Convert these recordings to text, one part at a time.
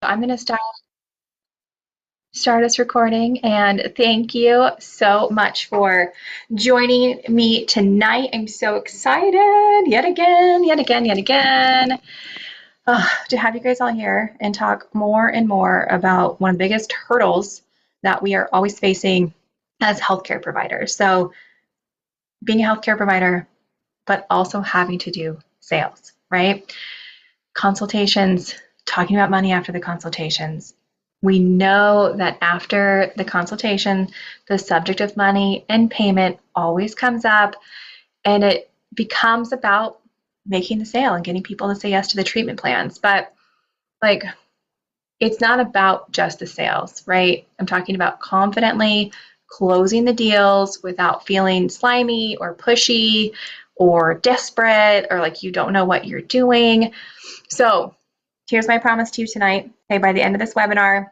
I'm going to start us recording, and thank you so much for joining me tonight. I'm so excited yet again to have you guys all here and talk more and more about one of the biggest hurdles that we are always facing as healthcare providers. So being a healthcare provider, but also having to do sales, right? Consultations, talking about money after the consultations. We know that after the consultation, the subject of money and payment always comes up, and it becomes about making the sale and getting people to say yes to the treatment plans. But like, it's not about just the sales, right? I'm talking about confidently closing the deals without feeling slimy or pushy or desperate or like you don't know what you're doing. So here's my promise to you tonight. Okay, by the end of this webinar,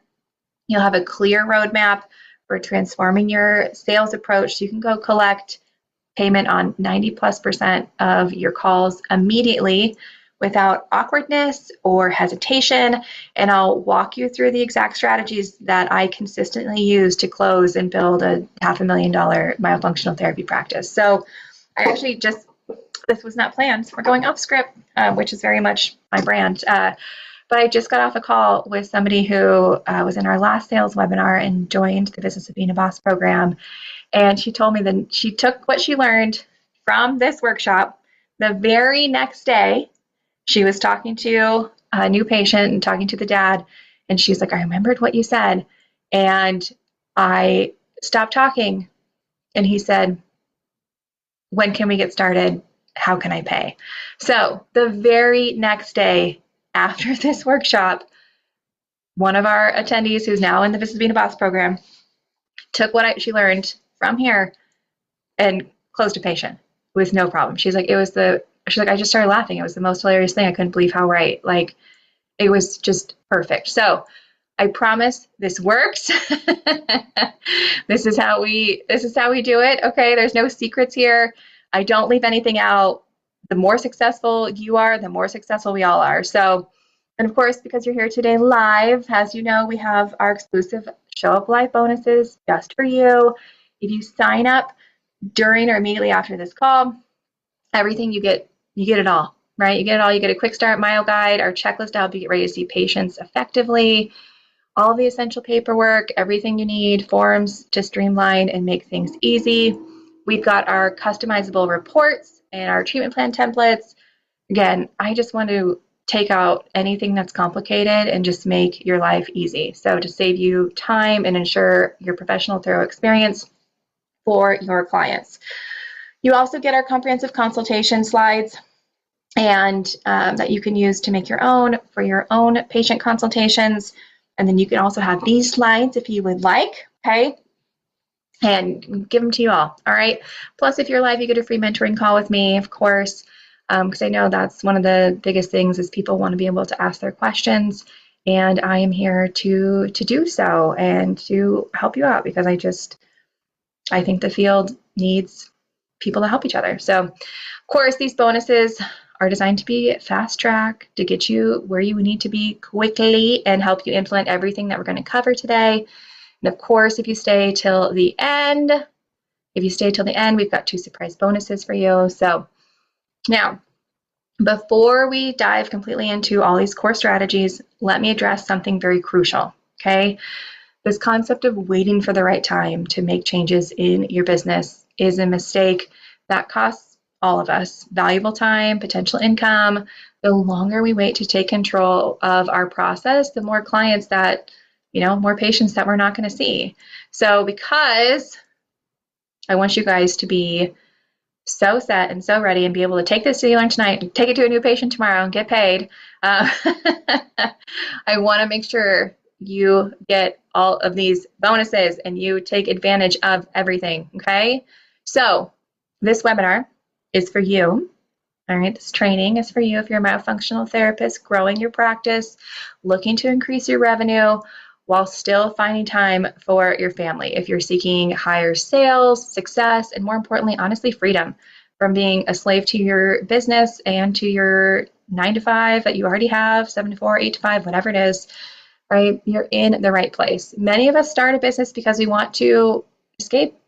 you'll have a clear roadmap for transforming your sales approach so you can go collect payment on 90+% of your calls immediately without awkwardness or hesitation. And I'll walk you through the exact strategies that I consistently use to close and build a $500,000 myofunctional therapy practice. So I actually this was not planned. We're going off script, which is very much my brand. But I just got off a call with somebody who was in our last sales webinar and joined the Business of Being a Boss program. And she told me that she took what she learned from this workshop. The very next day, she was talking to a new patient and talking to the dad. And she's like, I remembered what you said. And I stopped talking. And he said, when can we get started? How can I pay? So the very next day after this workshop, one of our attendees who's now in the Business of Being a Boss program took what she learned from here and closed a patient with no problem. She's like, I just started laughing. It was the most hilarious thing. I couldn't believe how right. Like, it was just perfect. So I promise this works. This is how we do it. Okay. There's no secrets here. I don't leave anything out. The more successful you are, the more successful we all are. So, and of course, because you're here today live, as you know, we have our exclusive Show Up Live bonuses just for you. If you sign up during or immediately after this call, everything you get it all, right? You get it all. You get a quick start mile guide, our checklist to help you get ready to see patients effectively, all the essential paperwork, everything you need, forms to streamline and make things easy. We've got our customizable reports and our treatment plan templates. Again, I just want to take out anything that's complicated and just make your life easy. So to save you time and ensure your professional, thorough experience for your clients. You also get our comprehensive consultation slides and that you can use to make your own for your own patient consultations. And then you can also have these slides if you would like, okay? And give them to you all right? Plus, if you're live, you get a free mentoring call with me, of course, because I know that's one of the biggest things is people want to be able to ask their questions. And I am here to do so and to help you out because I think the field needs people to help each other. So, of course, these bonuses are designed to be fast track to get you where you need to be quickly and help you implement everything that we're going to cover today. And of course, if you stay till the end, we've got 2 surprise bonuses for you. So now, before we dive completely into all these core strategies, let me address something very crucial, okay? This concept of waiting for the right time to make changes in your business is a mistake that costs all of us valuable time, potential income. The longer we wait to take control of our process, the more clients that, more patients that we're not going to see. So because I want you guys to be so set and so ready and be able to take this that you learned tonight, take it to a new patient tomorrow and get paid, I want to make sure you get all of these bonuses and you take advantage of everything, okay? So this webinar is for you, all right? This training is for you if you're a myofunctional therapist growing your practice, looking to increase your revenue while still finding time for your family. If you're seeking higher sales, success, and more importantly, honestly, freedom from being a slave to your business and to your 9 to 5 that you already have, 7 to 4, 8 to 5, whatever it is, right? You're in the right place. Many of us start a business because we want to escape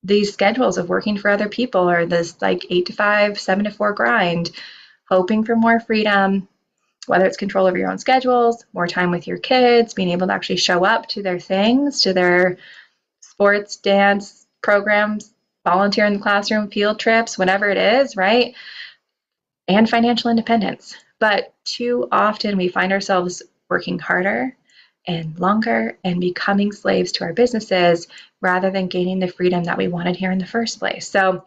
these schedules of working for other people or this like 8 to 5, 7 to 4 grind, hoping for more freedom, whether it's control over your own schedules, more time with your kids, being able to actually show up to their things, to their sports, dance programs, volunteer in the classroom, field trips, whatever it is, right? And financial independence. But too often we find ourselves working harder and longer and becoming slaves to our businesses rather than gaining the freedom that we wanted here in the first place. So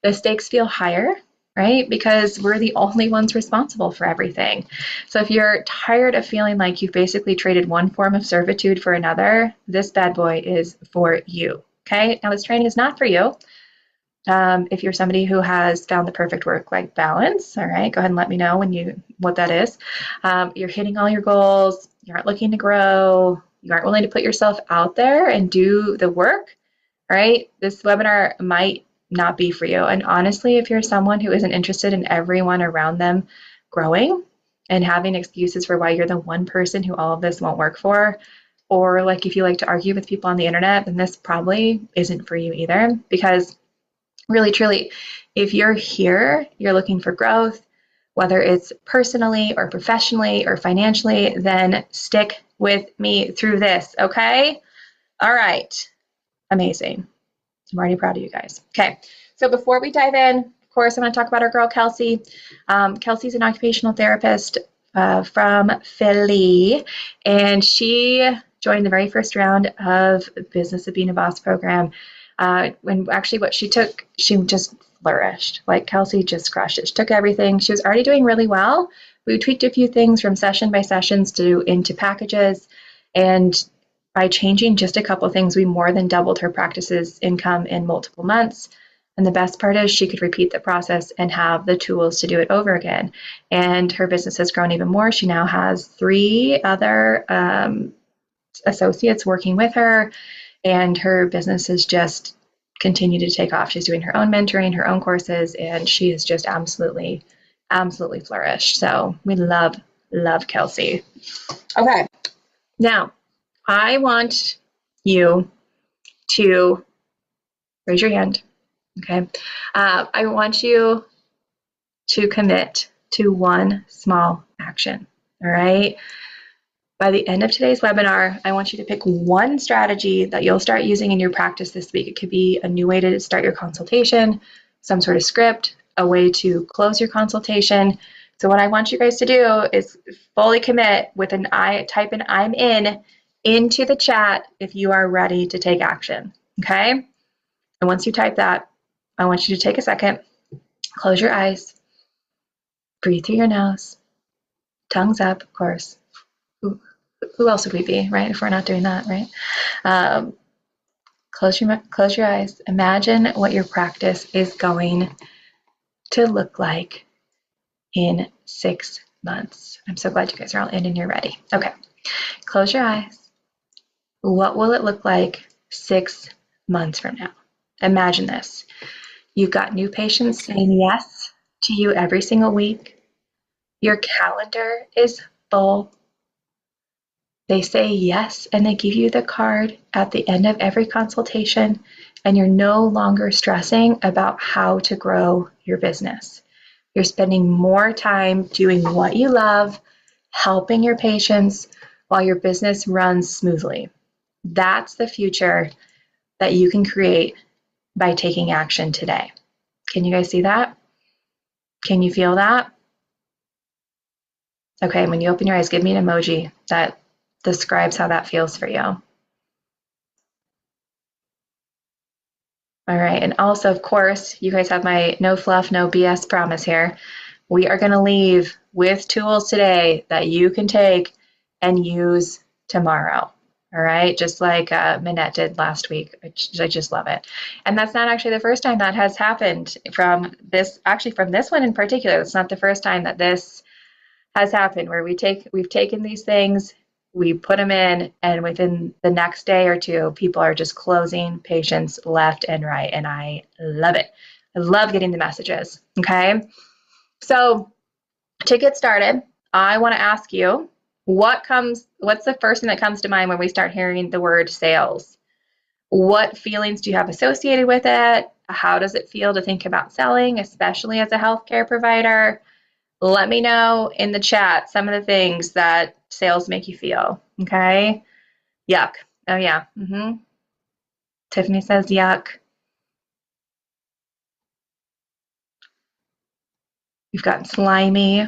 the stakes feel higher, right? Because we're the only ones responsible for everything. So if you're tired of feeling like you've basically traded one form of servitude for another, this bad boy is for you. Okay. Now, this training is not for you. If you're somebody who has found the perfect work-life balance, all right, go ahead and let me know what that is. You're hitting all your goals, you aren't looking to grow, you aren't willing to put yourself out there and do the work, right? This webinar might not be for you. And honestly, if you're someone who isn't interested in everyone around them growing and having excuses for why you're the one person who all of this won't work for, or like if you like to argue with people on the internet, then this probably isn't for you either, because really, truly, if you're here, you're looking for growth, whether it's personally or professionally or financially, then stick with me through this, okay? All right. Amazing. I'm already proud of you guys. Okay. So before we dive in, of course, I'm going to talk about our girl, Kelsey. Kelsey's an occupational therapist from Philly, and she joined the very first round of Business of Being a Boss program. When actually what she took, she just flourished. Like Kelsey just crushed it. She took everything. She was already doing really well. We tweaked a few things from session by sessions to into packages. And by changing just a couple things, we more than doubled her practice's income in multiple months. And the best part is she could repeat the process and have the tools to do it over again. And her business has grown even more. She now has 3 other associates working with her, and her business has just continued to take off. She's doing her own mentoring, her own courses, and she has just absolutely, absolutely flourished. So we love Kelsey. Okay, now I want you to raise your hand. Okay, I want you to commit to one small action. All right. By the end of today's webinar, I want you to pick one strategy that you'll start using in your practice this week. It could be a new way to start your consultation, some sort of script, a way to close your consultation. So what I want you guys to do is fully commit with an type in I'm in into the chat if you are ready to take action. Okay? And once you type that, I want you to take a second, close your eyes, breathe through your nose, tongues up, of course. Who else would we be, right, if we're not doing that, right? Close your eyes. Imagine what your practice is going to look like in 6 months. I'm so glad you guys are all in and you're ready. Okay, close your eyes. What will it look like 6 months from now? Imagine this. You've got new patients saying yes to you every single week. Your calendar is full. They say yes, and they give you the card at the end of every consultation, and you're no longer stressing about how to grow your business. You're spending more time doing what you love, helping your patients while your business runs smoothly. That's the future that you can create by taking action today. Can you guys see that? Can you feel that? Okay, when you open your eyes, give me an emoji that describes how that feels for you. All right, and also, of course, you guys have my no fluff, no BS promise here. We are going to leave with tools today that you can take and use tomorrow. All right, just like Minette did last week. I just love it. And that's not actually the first time that has happened from this one in particular. It's not the first time that this has happened where we've taken these things, we put them in, and within the next day or two, people are just closing patients left and right. And I love it. I love getting the messages. Okay. So to get started, I want to ask you, What's the first thing that comes to mind when we start hearing the word sales? What feelings do you have associated with it? How does it feel to think about selling, especially as a healthcare provider? Let me know in the chat some of the things that sales make you feel. Okay. Yuck. Oh, yeah. Tiffany says yuck. You've gotten slimy,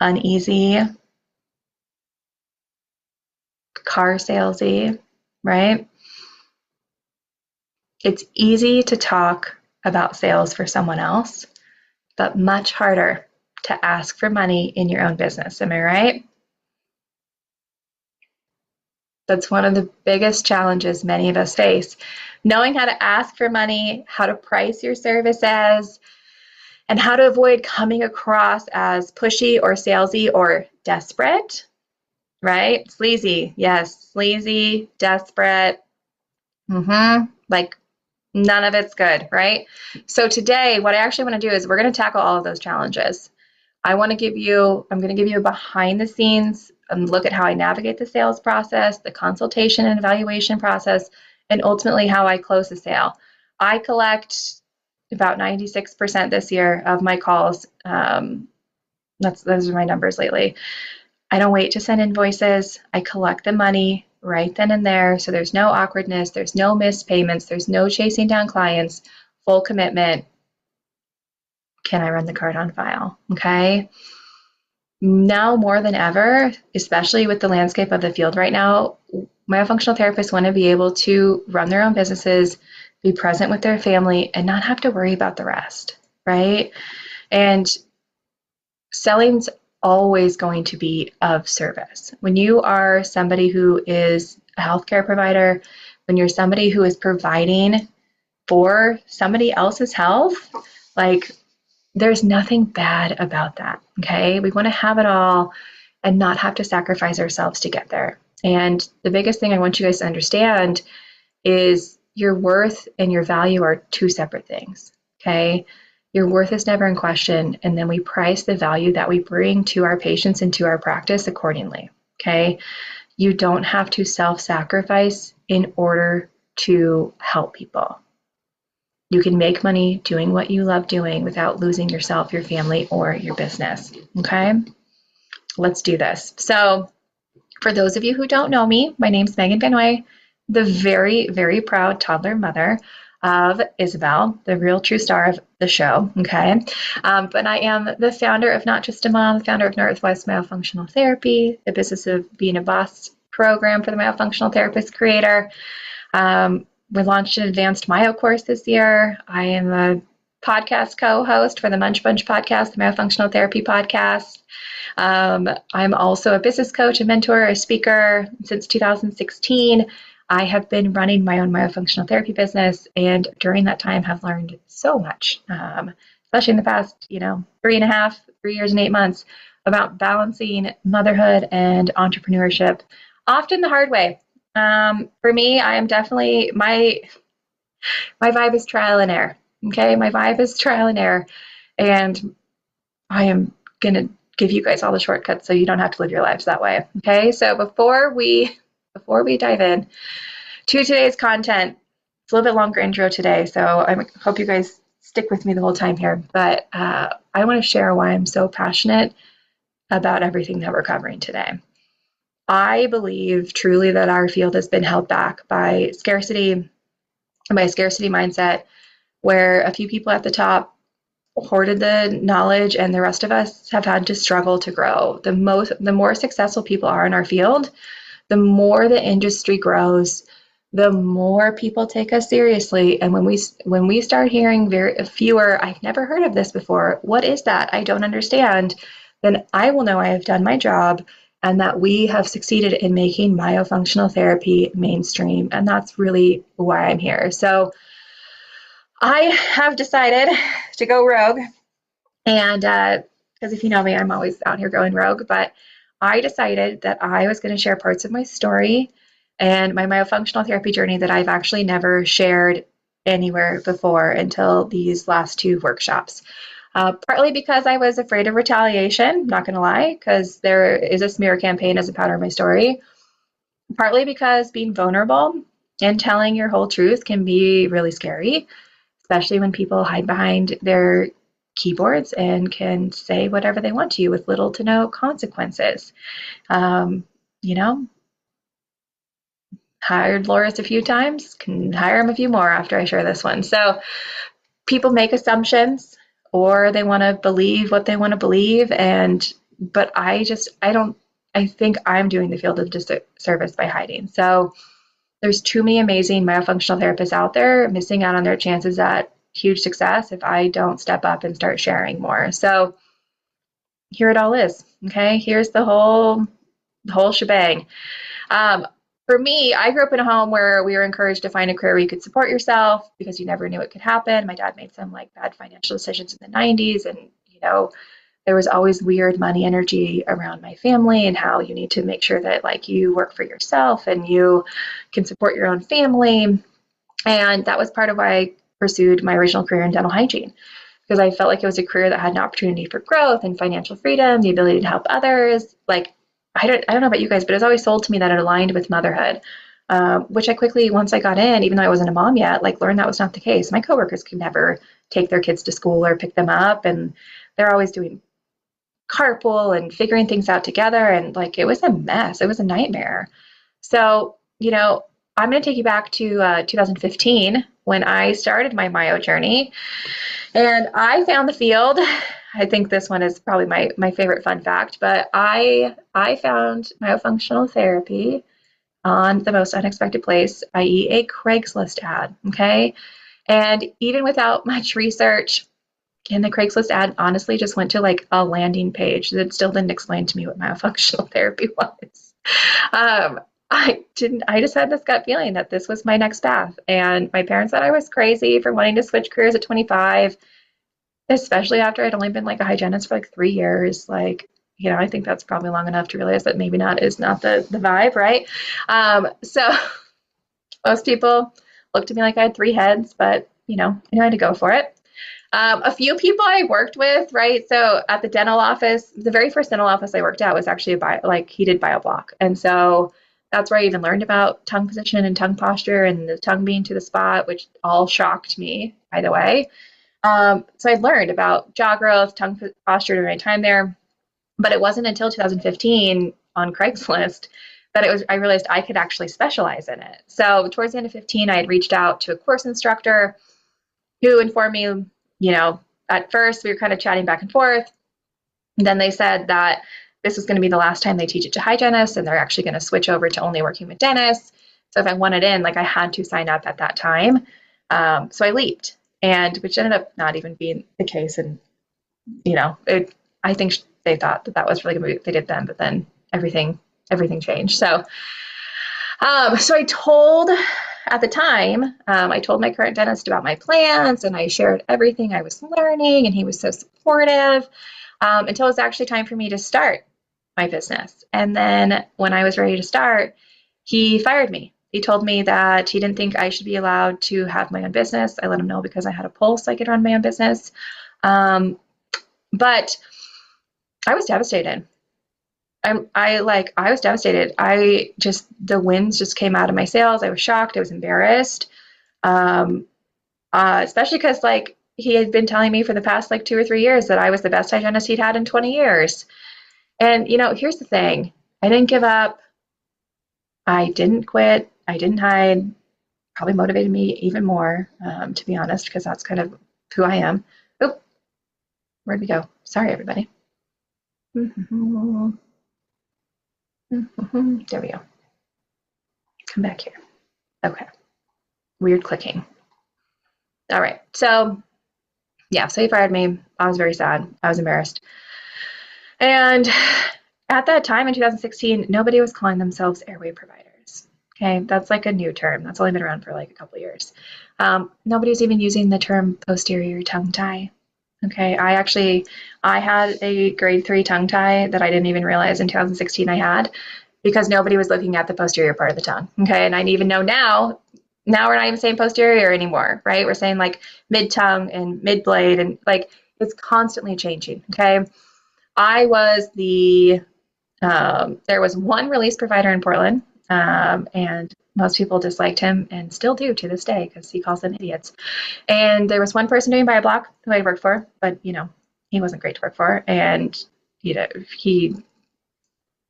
uneasy, car salesy, right? It's easy to talk about sales for someone else, but much harder to ask for money in your own business. Am I right? That's one of the biggest challenges many of us face. Knowing how to ask for money, how to price your services, and how to avoid coming across as pushy or salesy or desperate, right? Sleazy, yes, sleazy, desperate. Like none of it's good, right? So today, what I actually want to do is we're going to tackle all of those challenges. I'm going to give you a behind the scenes look at how I navigate the sales process, the consultation and evaluation process, and ultimately how I close the sale. I collect about 96% this year of my calls. Those are my numbers lately. I don't wait to send invoices. I collect the money right then and there. So there's no awkwardness, there's no missed payments, there's no chasing down clients, full commitment. Can I run the card on file? Okay. Now more than ever, especially with the landscape of the field right now, myofunctional therapists want to be able to run their own businesses, be present with their family, and not have to worry about the rest, right? And selling's always going to be of service. When you are somebody who is a healthcare provider, when you're somebody who is providing for somebody else's health, like there's nothing bad about that, okay? We want to have it all and not have to sacrifice ourselves to get there. And the biggest thing I want you guys to understand is your worth and your value are two separate things, okay? Your worth is never in question, and then we price the value that we bring to our patients and to our practice accordingly, okay? You don't have to self-sacrifice in order to help people. You can make money doing what you love doing without losing yourself, your family, or your business, okay? Let's do this. So for those of you who don't know me, my name's Megan Benoit, the very, very proud toddler mother of Isabel, the real true star of the show, okay? But I am the founder of Not Just a Mom, the founder of Northwest Myofunctional Therapy, the Business of Being a Boss program for the myofunctional therapist creator. We launched an advanced myo course this year. I am a podcast co-host for the Munch Bunch podcast, the Myofunctional Therapy podcast. I'm also a business coach, a mentor, a speaker. Since 2016, I have been running my own myofunctional therapy business, and during that time have learned so much, especially in the past, 3 years and 8 months, about balancing motherhood and entrepreneurship, often the hard way. For me, I am definitely my vibe is trial and error. Okay, my vibe is trial and error, and I am gonna give you guys all the shortcuts so you don't have to live your lives that way. Okay, so before we dive in to today's content, it's a little bit longer intro today, so I hope you guys stick with me the whole time here. But I want to share why I'm so passionate about everything that we're covering today. I believe truly that our field has been held back by scarcity mindset, where a few people at the top hoarded the knowledge and the rest of us have had to struggle to grow. The more successful people are in our field, the more the industry grows, the more people take us seriously. And when we start hearing very fewer, I've never heard of this before, what is that? I don't understand, then I will know I have done my job and that we have succeeded in making myofunctional therapy mainstream. And that's really why I'm here. So I have decided to go rogue. And because if you know me, I'm always out here going rogue. But I decided that I was going to share parts of my story and my myofunctional therapy journey that I've actually never shared anywhere before until these last two workshops. Partly because I was afraid of retaliation, not going to lie, because there is a smear campaign as a part of my story. Partly because being vulnerable and telling your whole truth can be really scary, especially when people hide behind their keyboards and can say whatever they want to you with little to no consequences. Um, you know, hired Loris a few times, can hire him a few more after I share this one. So people make assumptions or they want to believe what they want to believe. But I think I'm doing the field a disservice by hiding. So there's too many amazing myofunctional therapists out there missing out on their chances at huge success if I don't step up and start sharing more. So here it all is. Okay. Here's the whole shebang. Um, for me, I grew up in a home where we were encouraged to find a career where you could support yourself because you never knew what could happen. My dad made some like bad financial decisions in the 90s, and there was always weird money energy around my family and how you need to make sure that like you work for yourself and you can support your own family. And that was part of why I pursued my original career in dental hygiene, because I felt like it was a career that had an opportunity for growth and financial freedom, the ability to help others. Like, I don't know about you guys, but it was always sold to me that it aligned with motherhood, which I quickly, once I got in, even though I wasn't a mom yet, like learned that was not the case. My coworkers could never take their kids to school or pick them up, and they're always doing carpool and figuring things out together. And like, it was a mess. It was a nightmare. So, I'm going to take you back to 2015 when I started my myo journey. And I found the field. I think this one is probably my favorite fun fact, but I found myofunctional therapy on the most unexpected place, i.e., a Craigslist ad. Okay. And even without much research, and the Craigslist ad honestly just went to like a landing page that still didn't explain to me what myofunctional therapy was. Um, I just had this gut feeling that this was my next path. And my parents said I was crazy for wanting to switch careers at 25, especially after I'd only been like a hygienist for like 3 years. Like, I think that's probably long enough to realize that maybe not is not the vibe, right? So most people looked at me like I had three heads, but I knew I had to go for it. A few people I worked with, right? So at the dental office, the very first dental office I worked at was actually heated bioblock. And so that's where I even learned about tongue position and tongue posture and the tongue being to the spot, which all shocked me, by the way. So I learned about jaw growth, tongue posture during my time there, but it wasn't until 2015 on Craigslist that I realized I could actually specialize in it. So towards the end of 15, I had reached out to a course instructor who informed me, at first we were kind of chatting back and forth. And then they said that this was going to be the last time they teach it to hygienists, and they're actually going to switch over to only working with dentists. So if I wanted in, like I had to sign up at that time. So I leaped, and which ended up not even being the case. And I think they thought that was really good what they did then, but then everything changed. So I told at the time, I told my current dentist about my plans, and I shared everything I was learning, and he was so supportive until it was actually time for me to start my business. And then when I was ready to start, he fired me. He told me that he didn't think I should be allowed to have my own business. I let him know because I had a pulse I could run my own business. But I was devastated. I was devastated. The winds just came out of my sails. I was shocked. I was embarrassed. Especially because like he had been telling me for the past like 2 or 3 years that I was the best hygienist he'd had in 20 years. And here's the thing. I didn't give up. I didn't quit. I didn't hide. Probably motivated me even more, to be honest, because that's kind of who I am. Oh, where'd we go? Sorry, everybody. There we go. Come back here. Okay. Weird clicking. All right. So he fired me. I was very sad. I was embarrassed. And at that time in 2016, nobody was calling themselves airway providers. Okay. That's like a new term. That's only been around for like a couple of years. Nobody was even using the term posterior tongue tie. Okay. I had a grade 3 tongue tie that I didn't even realize in 2016 I had, because nobody was looking at the posterior part of the tongue. Okay. And I even know now we're not even saying posterior anymore, right? We're saying like mid tongue and mid blade. And like, It's constantly changing. Okay. I was there was one release provider in Portland, and most people disliked him and still do to this day because he calls them idiots. And there was one person doing BioBlock who I worked for, but he wasn't great to work for, and he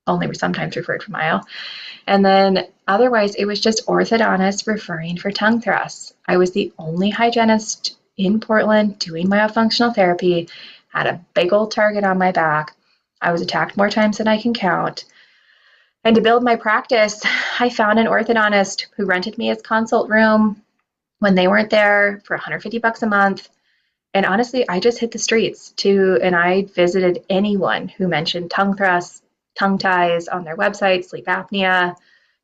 only sometimes referred for Myo. And then otherwise, it was just orthodontists referring for tongue thrusts. I was the only hygienist in Portland doing myofunctional therapy, had a big old target on my back. I was attacked more times than I can count. And to build my practice, I found an orthodontist who rented me his consult room when they weren't there for $150 a month. And honestly, I just hit the streets and I visited anyone who mentioned tongue thrusts, tongue ties on their website, sleep apnea,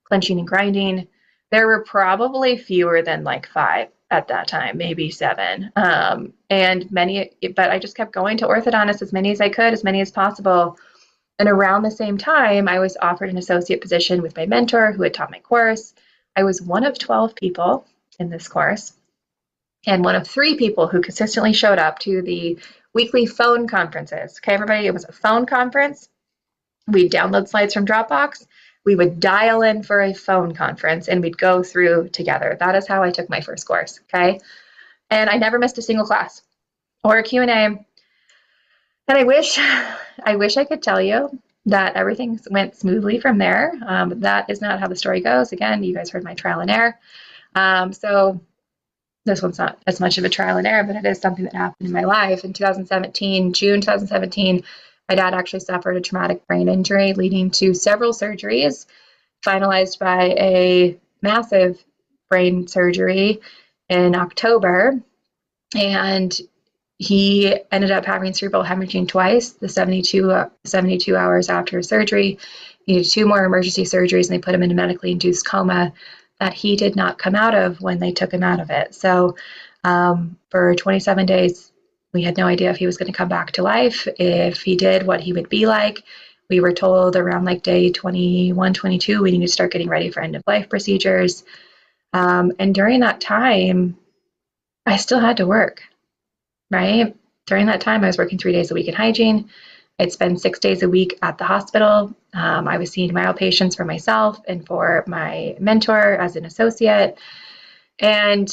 clenching and grinding. There were probably fewer than like 5 at that time, maybe 7. And many, but I just kept going to orthodontists, as many as I could, as many as possible. And around the same time, I was offered an associate position with my mentor who had taught my course. I was one of 12 people in this course and one of 3 people who consistently showed up to the weekly phone conferences. Okay, everybody, it was a phone conference. We'd download slides from Dropbox. We would dial in for a phone conference and we'd go through together. That is how I took my first course, okay? And I never missed a single class or a Q&A. And I wish I could tell you that everything went smoothly from there. That is not how the story goes. Again, you guys heard my trial and error. So this one's not as much of a trial and error, but it is something that happened in my life. In 2017, June 2017, my dad actually suffered a traumatic brain injury leading to several surgeries, finalized by a massive brain surgery in October. And he ended up having cerebral hemorrhaging twice, the 72 hours after surgery. He needed 2 more emergency surgeries, and they put him in a medically induced coma that he did not come out of when they took him out of it. So for 27 days, we had no idea if he was going to come back to life. If he did, what he would be like. We were told around like day 21, 22, we need to start getting ready for end-of-life procedures. And during that time, I still had to work, right? During that time, I was working 3 days a week in hygiene. I'd spend 6 days a week at the hospital. I was seeing myo patients for myself and for my mentor as an associate. And,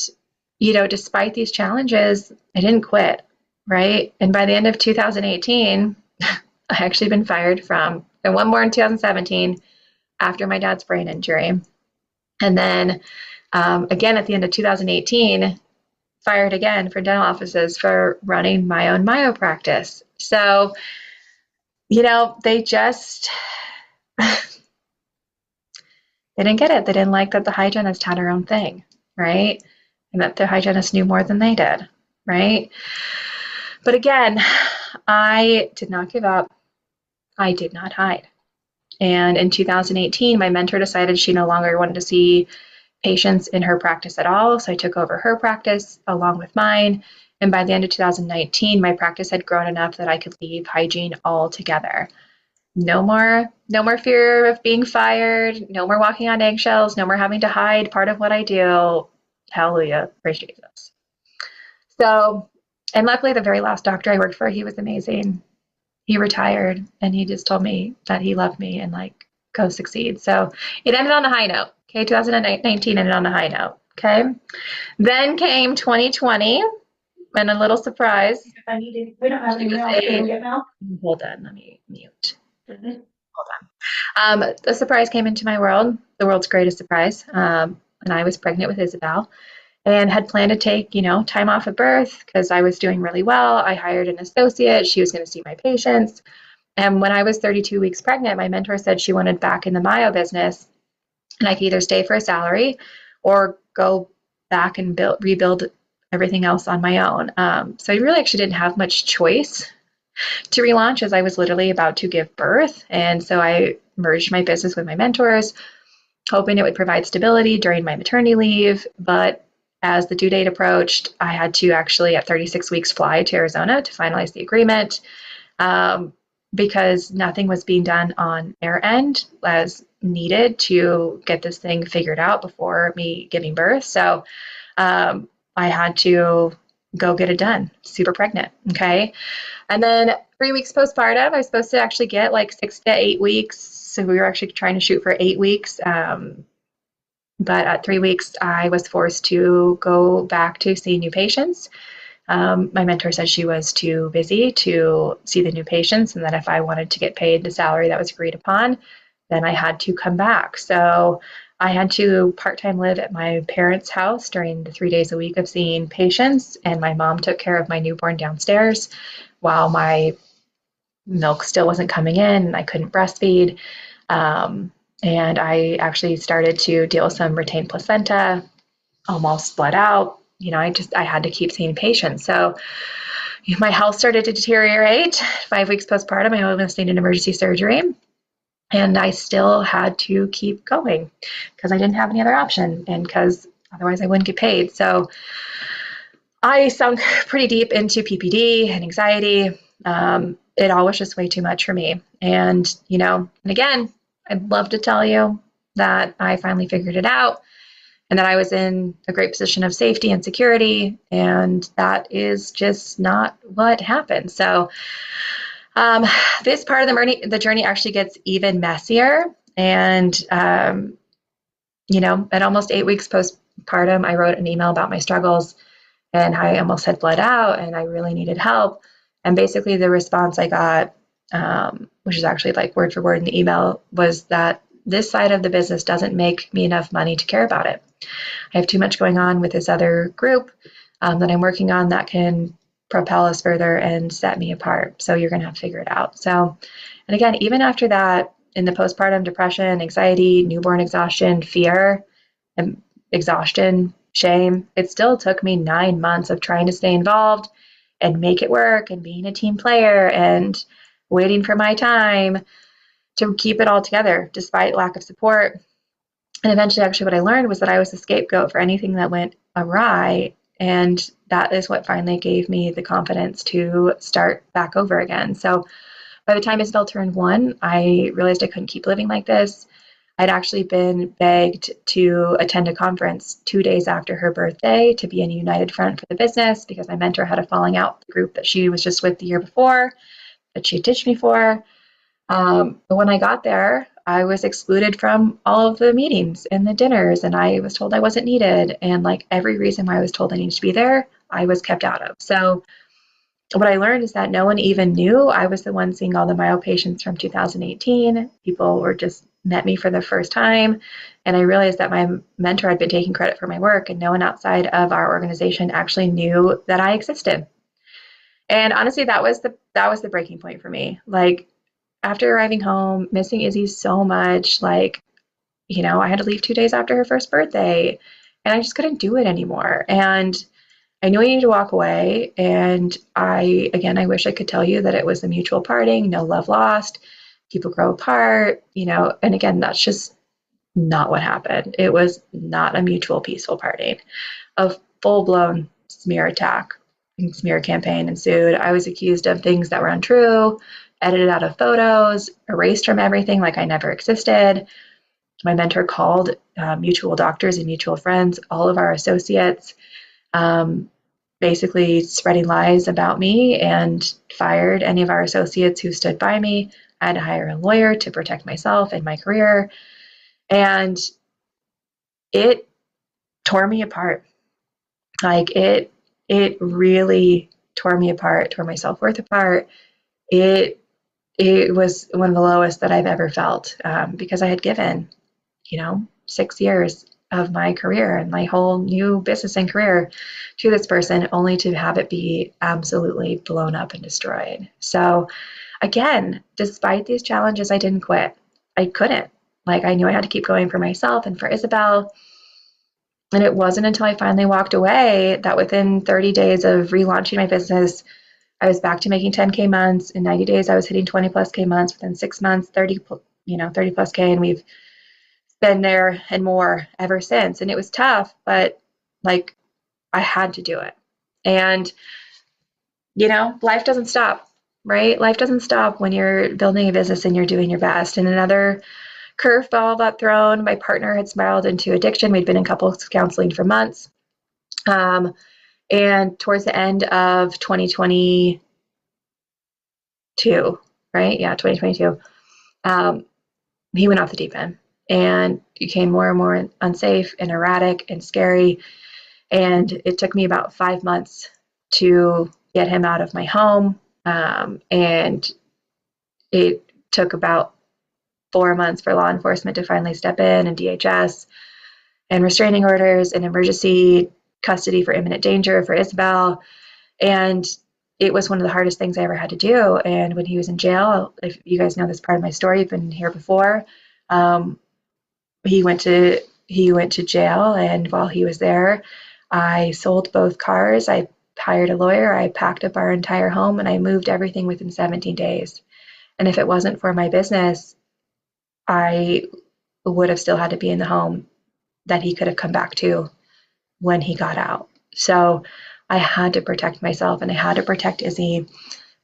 despite these challenges, I didn't quit, right? And by the end of 2018, I actually been fired from, and one more in 2017 after my dad's brain injury. And then again, at the end of 2018, fired again for dental offices for running my own myo practice. So, they just, they didn't get it. They didn't like that the hygienist had her own thing, right? And that the hygienist knew more than they did, right? But again, I did not give up. I did not hide. And in 2018, my mentor decided she no longer wanted to see patients in her practice at all. So I took over her practice along with mine. And by the end of 2019, my practice had grown enough that I could leave hygiene altogether. No more fear of being fired, no more walking on eggshells, no more having to hide part of what I do. Hallelujah, praise Jesus. So, and luckily the very last doctor I worked for, he was amazing. He retired and he just told me that he loved me and like, go succeed. So it ended on a high note. Okay, 2019 ended on a high note. Okay. Then came 2020 and a little surprise. We don't have any milk. Can we get milk? Hold on, let me mute. Hold on. A surprise came into my world, the world's greatest surprise. And I was pregnant with Isabel and had planned to take, time off at birth because I was doing really well. I hired an associate. She was going to see my patients. And when I was 32 weeks pregnant, my mentor said she wanted back in the myo business and I could either stay for a salary or go back and rebuild everything else on my own. So I really actually didn't have much choice to relaunch as I was literally about to give birth. And so I merged my business with my mentors, hoping it would provide stability during my maternity leave. But as the due date approached, I had to actually at 36 weeks fly to Arizona to finalize the agreement because nothing was being done on their end as needed to get this thing figured out before me giving birth. So I had to go get it done. Super pregnant. Okay. And then 3 weeks postpartum, I was supposed to actually get like 6 to 8 weeks. So we were actually trying to shoot for 8 weeks. But at 3 weeks, I was forced to go back to see new patients. My mentor said she was too busy to see the new patients, and that if I wanted to get paid the salary that was agreed upon, then I had to come back. So I had to part time live at my parents' house during the 3 days a week of seeing patients, and my mom took care of my newborn downstairs while my milk still wasn't coming in and I couldn't breastfeed. And I actually started to deal with some retained placenta, almost bled out. I had to keep seeing patients. So my health started to deteriorate. 5 weeks postpartum, I almost needed emergency surgery. And I still had to keep going because I didn't have any other option and because otherwise I wouldn't get paid. So I sunk pretty deep into PPD and anxiety. It all was just way too much for me. And again, I'd love to tell you that I finally figured it out and that I was in a great position of safety and security. And that is just not what happened. So this part of the journey actually gets even messier. And, at almost 8 weeks postpartum, I wrote an email about my struggles and I almost had bled out and I really needed help. And basically the response I got, which is actually like word for word in the email, was that this side of the business doesn't make me enough money to care about it. I have too much going on with this other group that I'm working on that can propel us further and set me apart. So you're going to have to figure it out. So, and again, even after that, in the postpartum depression, anxiety, newborn exhaustion, fear, and exhaustion, shame, it still took me 9 months of trying to stay involved and make it work and being a team player and waiting for my time to keep it all together despite lack of support. And eventually, actually, what I learned was that I was the scapegoat for anything that went awry. And that is what finally gave me the confidence to start back over again. So by the time Isabel turned 1, I realized I couldn't keep living like this. I'd actually been begged to attend a conference 2 days after her birthday to be in a united front for the business because my mentor had a falling out with the group that she was just with the year before, that she ditched me for. But when I got there, I was excluded from all of the meetings and the dinners, and I was told I wasn't needed. And like every reason why I was told I needed to be there, I was kept out of. So what I learned is that no one even knew I was the one seeing all the myo patients from 2018. People were just met me for the first time. And I realized that my mentor had been taking credit for my work and no one outside of our organization actually knew that I existed. And honestly, that was the breaking point for me. Like after arriving home, missing Izzy so much, I had to leave 2 days after her first birthday and I just couldn't do it anymore. And I knew I needed to walk away. And I wish I could tell you that it was a mutual parting, no love lost, people grow apart, and again, that's just not what happened. It was not a mutual peaceful parting. A full-blown smear attack and smear campaign ensued. I was accused of things that were untrue, edited out of photos, erased from everything like I never existed. My mentor called mutual doctors and mutual friends, all of our associates, basically spreading lies about me and fired any of our associates who stood by me. I had to hire a lawyer to protect myself and my career. And it tore me apart. Like it really tore me apart, tore my self-worth apart. It was one of the lowest that I've ever felt because I had given, 6 years of my career and my whole new business and career to this person only to have it be absolutely blown up and destroyed. So again, despite these challenges, I didn't quit. I couldn't. Like I knew I had to keep going for myself and for Isabel. And it wasn't until I finally walked away that within 30 days of relaunching my business, I was back to making 10K months. In 90 days, I was hitting 20 plus K months. Within 6 months, 30 plus K. And we've been there and more ever since. And it was tough, but like I had to do it. And, life doesn't stop, right? Life doesn't stop when you're building a business and you're doing your best. And another curveball got thrown. My partner had spiraled into addiction. We'd been in couples counseling for months. And towards the end of 2022, right? Yeah, 2022, he went off the deep end and became more and more unsafe and erratic and scary. And it took me about 5 months to get him out of my home. And it took about 4 months for law enforcement to finally step in, and DHS, and restraining orders and emergency custody for imminent danger for Isabel. And it was one of the hardest things I ever had to do. And when he was in jail, if you guys know this part of my story, you've been here before, he went to jail, and while he was there, I sold both cars. I hired a lawyer. I packed up our entire home, and I moved everything within 17 days. And if it wasn't for my business, I would have still had to be in the home that he could have come back to when he got out. So I had to protect myself, and I had to protect Izzy.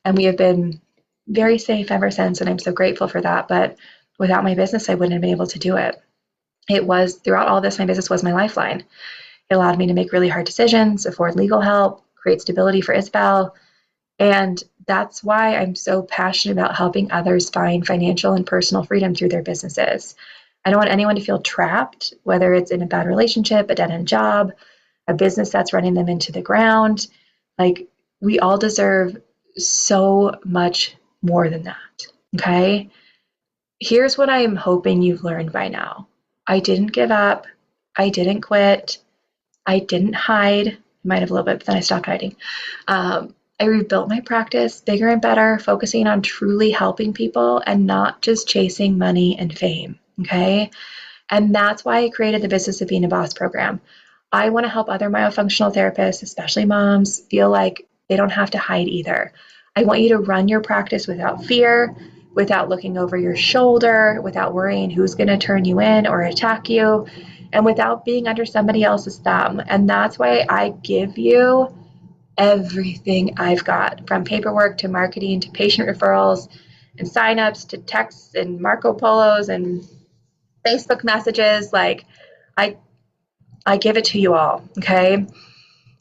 And we have been very safe ever since. And I'm so grateful for that. But without my business, I wouldn't have been able to do it. It was throughout all this, my business was my lifeline. It allowed me to make really hard decisions, afford legal help, create stability for Isabel. And that's why I'm so passionate about helping others find financial and personal freedom through their businesses. I don't want anyone to feel trapped, whether it's in a bad relationship, a dead end job, a business that's running them into the ground. Like, we all deserve so much more than that. Okay. Here's what I am hoping you've learned by now. I didn't give up. I didn't quit. I didn't hide. I might have a little bit, but then I stopped hiding. I rebuilt my practice bigger and better, focusing on truly helping people and not just chasing money and fame. Okay. And that's why I created the Business of Being a Boss program. I want to help other myofunctional therapists, especially moms, feel like they don't have to hide either. I want you to run your practice without fear, without looking over your shoulder, without worrying who's going to turn you in or attack you, and without being under somebody else's thumb. And that's why I give you everything I've got, from paperwork to marketing to patient referrals and signups to texts and Marco Polos and Facebook messages. Like, I give it to you all. Okay.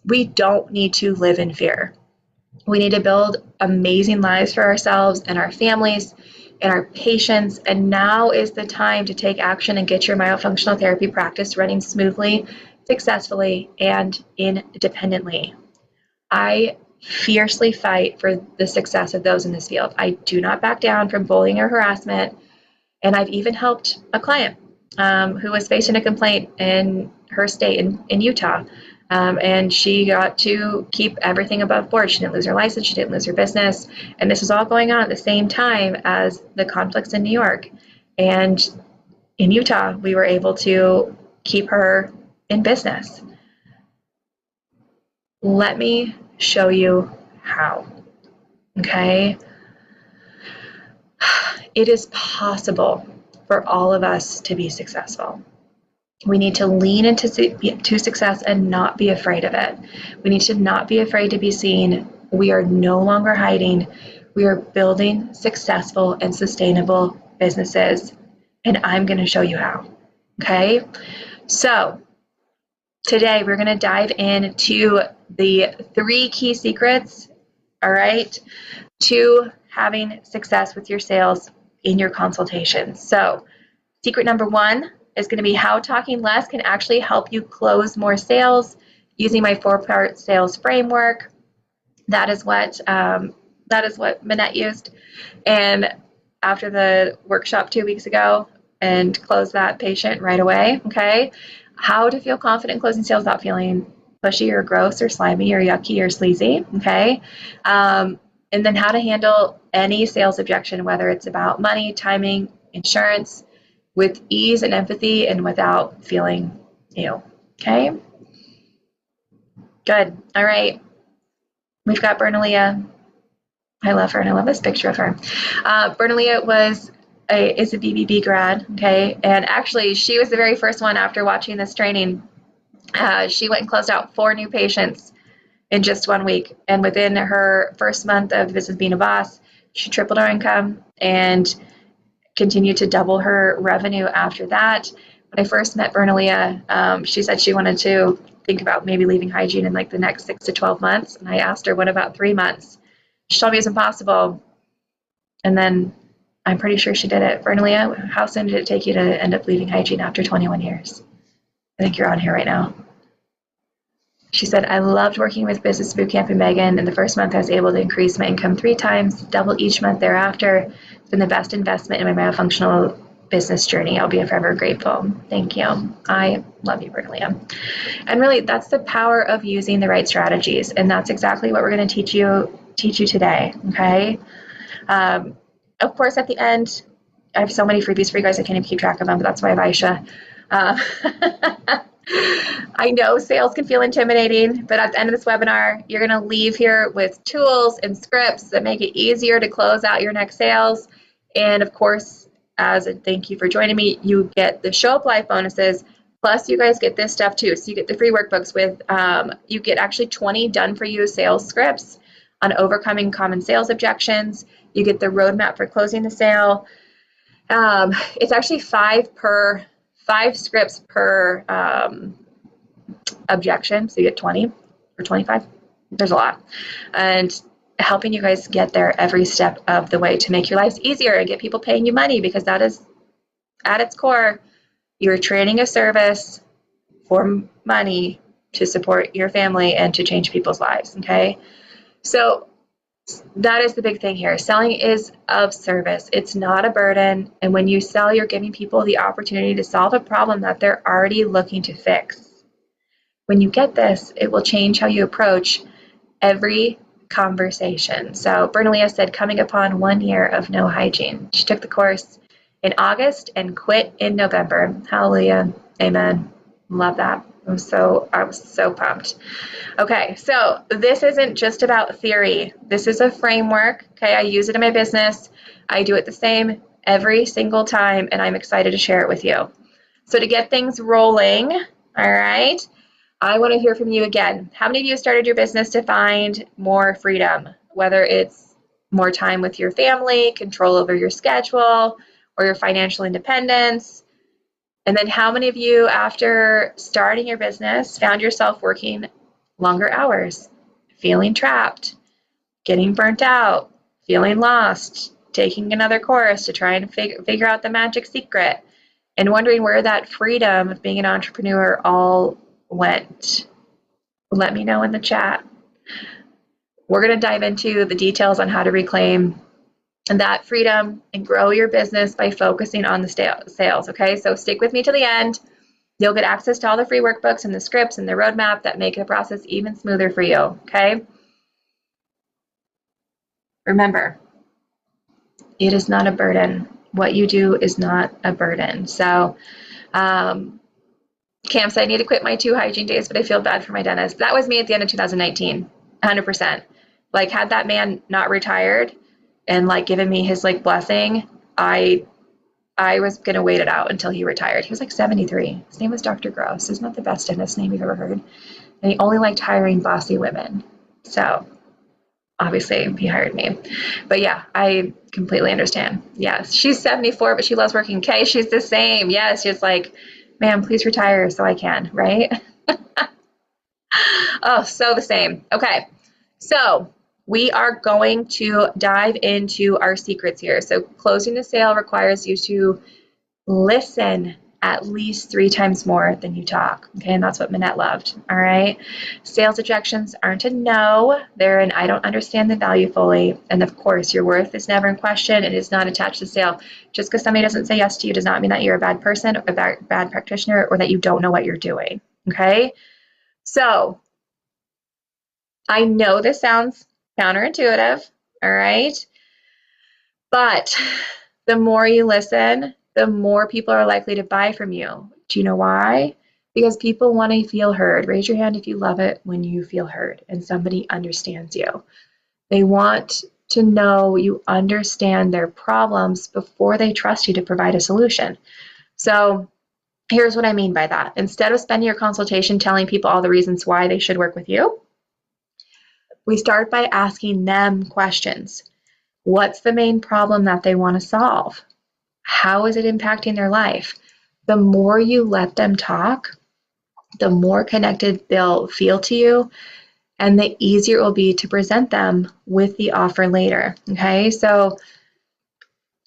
We don't need to live in fear. We need to build amazing lives for ourselves and our families and our patients. And now is the time to take action and get your myofunctional therapy practice running smoothly, successfully, and independently. I fiercely fight for the success of those in this field. I do not back down from bullying or harassment. And I've even helped a client who was facing a complaint in her state in Utah. And she got to keep everything above board. She didn't lose her license. She didn't lose her business. And this was all going on at the same time as the conflicts in New York. And in Utah, we were able to keep her in business. Let me show you how. Okay? It is possible for all of us to be successful. We need to lean into success and not be afraid of it. We need to not be afraid to be seen. We are no longer hiding. We are building successful and sustainable businesses. And I'm going to show you how. Okay? So today we're going to dive into the 3 key secrets, all right, to having success with your sales in your consultations. So secret number 1 is going to be how talking less can actually help you close more sales using my 4-part sales framework. That is what Manette used. And after the workshop 2 weeks ago, and closed that patient right away. Okay. How to feel confident closing sales without feeling pushy or gross or slimy or yucky or sleazy. Okay. And then how to handle any sales objection, whether it's about money, timing, insurance, with ease and empathy and without feeling ill. Okay. Good. All right. We've got Bernalia. I love her, and I love this picture of her. Bernalia is a BBB grad, okay? And actually, she was the very first one after watching this training. She went and closed out 4 new patients in just 1 week. And within her first month of Business Being a Boss, she tripled her income and continued to double her revenue after that. When I first met Bernalia, she said she wanted to think about maybe leaving hygiene in like the next 6 to 12 months. And I asked her, what about 3 months? She told me it's impossible. And then I'm pretty sure she did it. Bernalia, how soon did it take you to end up leaving hygiene after 21 years? I think you're on here right now. She said, I loved working with Business Bootcamp and Megan. In the first month, I was able to increase my income 3 times, double each month thereafter. It's been the best investment in my myofunctional business journey. I'll be forever grateful. Thank you. I love you, Bernalia. And really, that's the power of using the right strategies. And that's exactly what we're going to teach you today. Okay. Of course, at the end, I have so many freebies for you guys. I can't even keep track of them, but that's why I have Aisha. I know sales can feel intimidating, but at the end of this webinar, you're going to leave here with tools and scripts that make it easier to close out your next sales. And of course, as a thank you for joining me, you get the Show Up Live bonuses. Plus, you guys get this stuff too. So you get the free workbooks with, you get actually 20 done for you sales scripts on overcoming common sales objections. You get the roadmap for closing the sale. It's actually 5 scripts per objection, so you get 20 or 25. There's a lot. And helping you guys get there every step of the way to make your lives easier and get people paying you money, because that is, at its core, you're trading a service for money to support your family and to change people's lives, okay? So that is the big thing here. Selling is of service. It's not a burden. And when you sell, you're giving people the opportunity to solve a problem that they're already looking to fix. When you get this, it will change how you approach every conversation. So Bernalia said, coming upon 1 year of no hygiene. She took the course in August and quit in November. Hallelujah. Amen. Love that. I was so pumped. Okay, so this isn't just about theory. This is a framework. Okay, I use it in my business. I do it the same every single time, and I'm excited to share it with you. So to get things rolling, all right, I want to hear from you again. How many of you started your business to find more freedom, whether it's more time with your family, control over your schedule, or your financial independence? And then how many of you, after starting your business, found yourself working longer hours, feeling trapped, getting burnt out, feeling lost, taking another course to try and figure out the magic secret, and wondering where that freedom of being an entrepreneur all went? Let me know in the chat. We're going to dive into the details on how to reclaim that freedom and grow your business by focusing on the sales, okay? So stick with me to the end. You'll get access to all the free workbooks and the scripts and the roadmap that make the process even smoother for you, okay? Remember, it is not a burden. What you do is not a burden. So, Cam said, I need to quit my 2 hygiene days, but I feel bad for my dentist. That was me at the end of 2019, 100%. Like, had that man not retired and like given me his like blessing, I was going to wait it out until he retired. He was like 73. His name was Dr. Gross. Isn't that the best dentist name you've ever heard? And he only liked hiring bossy women. So obviously he hired me. But yeah, I completely understand. Yes, she's 74, but she loves working. Kay, she's the same. Yes, she's like, ma'am, please retire so I can, right? Oh, so the same. Okay, so we are going to dive into our secrets here. So closing the sale requires you to listen at least 3 times more than you talk. Okay, and that's what Minette loved. All right. Sales objections aren't a no. They're an I don't understand the value fully. And of course, your worth is never in question. It is not attached to sale. Just because somebody doesn't say yes to you does not mean that you're a bad person, a bad practitioner, or that you don't know what you're doing. Okay. So I know this sounds counterintuitive. All right. But the more you listen, the more people are likely to buy from you. Do you know why? Because people want to feel heard. Raise your hand if you love it when you feel heard and somebody understands you. They want to know you understand their problems before they trust you to provide a solution. So here's what I mean by that. Instead of spending your consultation telling people all the reasons why they should work with you, we start by asking them questions. What's the main problem that they want to solve? How is it impacting their life? the more you let them talk, the more connected they'll feel to you, and the easier it will be to present them with the offer later. Okay, so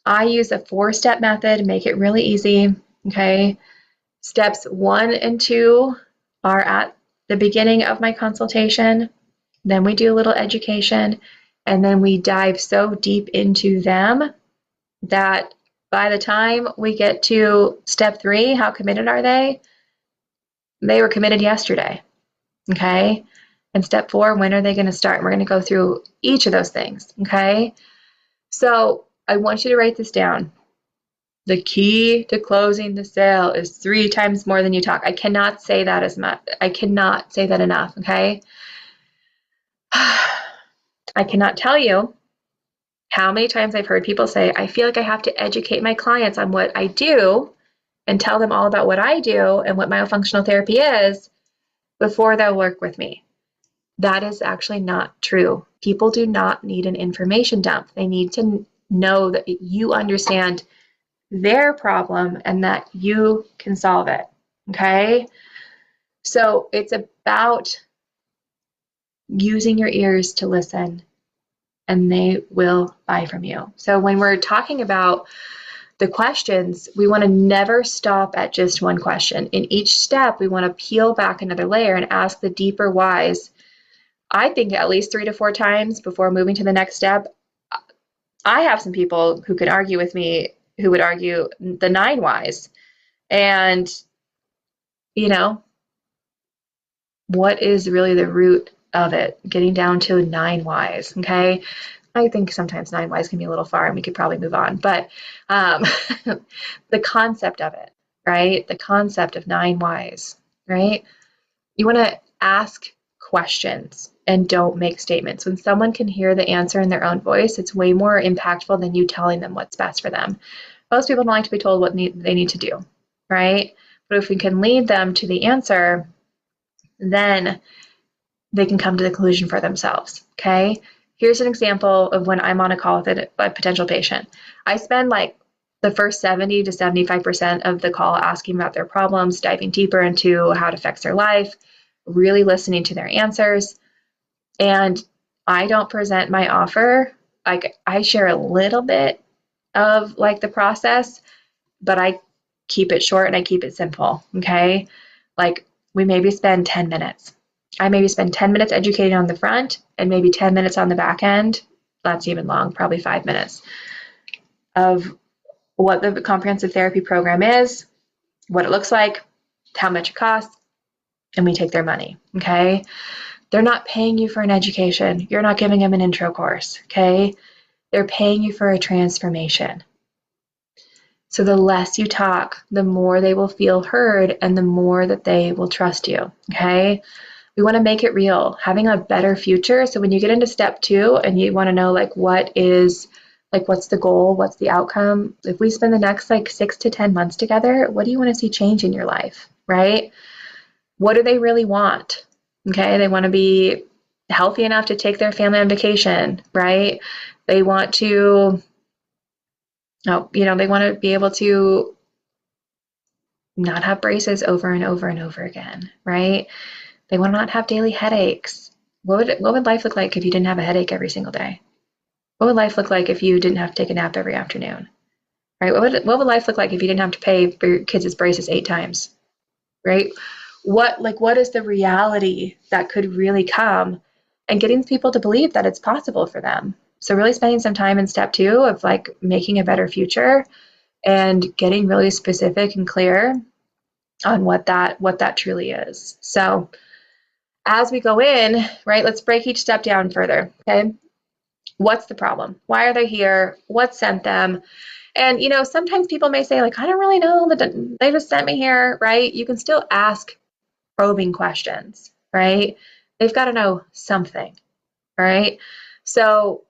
I use a 4-step method, make it really easy. Okay, steps 1 and 2 are at the beginning of my consultation. Then we do a little education, and then we dive so deep into them that by the time we get to step 3, how committed are they? They were committed yesterday. Okay. And step 4, when are they going to start? We're going to go through each of those things. Okay. So I want you to write this down. The key to closing the sale is 3 times more than you talk. I cannot say that as much. I cannot say that enough. Okay. I cannot tell you how many times I've heard people say, I feel like I have to educate my clients on what I do and tell them all about what I do and what myofunctional therapy is before they'll work with me. That is actually not true. People do not need an information dump. They need to know that you understand their problem and that you can solve it. Okay? So it's about using your ears to listen, and they will buy from you. So when we're talking about the questions, we want to never stop at just one question. In each step, we want to peel back another layer and ask the deeper whys. I think at least 3 to 4 times before moving to the next step. I have some people who could argue with me who would argue the 9 whys. And, you know, what is really the root of it? Getting down to 9 whys, okay? I think sometimes 9 whys can be a little far and we could probably move on. But the concept of it, right? The concept of 9 whys, right? You want to ask questions and don't make statements. When someone can hear the answer in their own voice, it's way more impactful than you telling them what's best for them. Most people don't like to be told what they need to do, right? But if we can lead them to the answer, then they can come to the conclusion for themselves, okay? Here's an example of when I'm on a call with a potential patient. I spend like the first 70 to 75% of the call asking about their problems, diving deeper into how it affects their life, really listening to their answers. And I don't present my offer. Like I share a little bit of like the process, but I keep it short and I keep it simple. Okay. Like we maybe spend 10 minutes. I maybe spend 10 minutes educating on the front and maybe 10 minutes on the back end. That's even long, probably 5 minutes of what the comprehensive therapy program is, what it looks like, how much it costs, and we take their money. Okay. They're not paying you for an education. You're not giving them an intro course. Okay. They're paying you for a transformation. So the less you talk, the more they will feel heard and the more that they will trust you. Okay. We want to make it real, having a better future. So when you get into step 2 and you want to know like what's the goal, what's the outcome? If we spend the next like 6 to 10 months together, what do you want to see change in your life, right? What do they really want? Okay, they want to be healthy enough to take their family on vacation, right? They want to, they want to be able to not have braces over and over and over again, right? They want to not have daily headaches. What would life look like if you didn't have a headache every single day? What would life look like if you didn't have to take a nap every afternoon? Right? What would life look like if you didn't have to pay for your kids' braces 8 times? Right? What is the reality that could really come, and getting people to believe that it's possible for them. So really spending some time in step 2 of like making a better future and getting really specific and clear on what that truly is. So as we go in, right, let's break each step down further. Okay. What's the problem? Why are they here? What sent them? And, sometimes people may say, like, I don't really know, that they just sent me here, right? You can still ask probing questions, right? They've got to know something, right? So,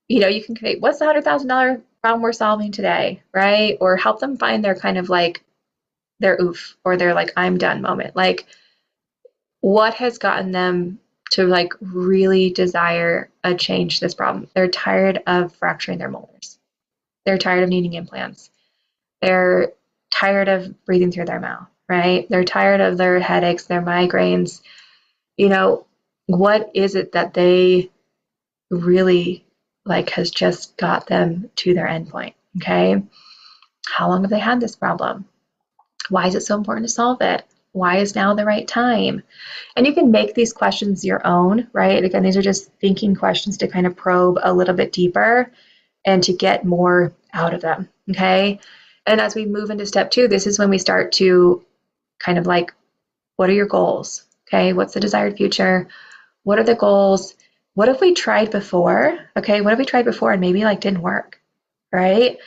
you can create, what's the $100,000 problem we're solving today, right? Or help them find their kind of like their oof or their like, I'm done moment. Like, what has gotten them to like really desire a change to this problem? They're tired of fracturing their molars. They're tired of needing implants. They're tired of breathing through their mouth, right? They're tired of their headaches, their migraines. You know, what is it that they really like has just got them to their endpoint? Okay. How long have they had this problem? Why is it so important to solve it? Why is now the right time? And you can make these questions your own, right? Again, these are just thinking questions to kind of probe a little bit deeper and to get more out of them. Okay. And as we move into step 2, this is when we start to kind of like, what are your goals? Okay. What's the desired future? What are the goals? What if we tried before? Okay. What if we tried before and maybe like didn't work? Right?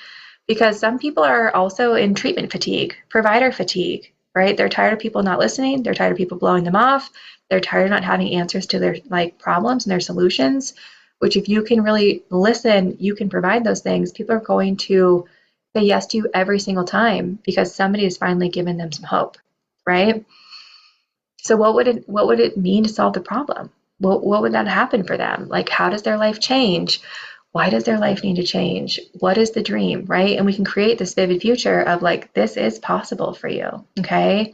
Because some people are also in treatment fatigue, provider fatigue, right? They're tired of people not listening. They're tired of people blowing them off. They're tired of not having answers to their like problems and their solutions, which if you can really listen, you can provide those things. People are going to say yes to you every single time because somebody has finally given them some hope, right? So what would it mean to solve the problem? What would that happen for them? Like how does their life change? Why does their life need to change? What is the dream, right? And we can create this vivid future of like, this is possible for you, okay?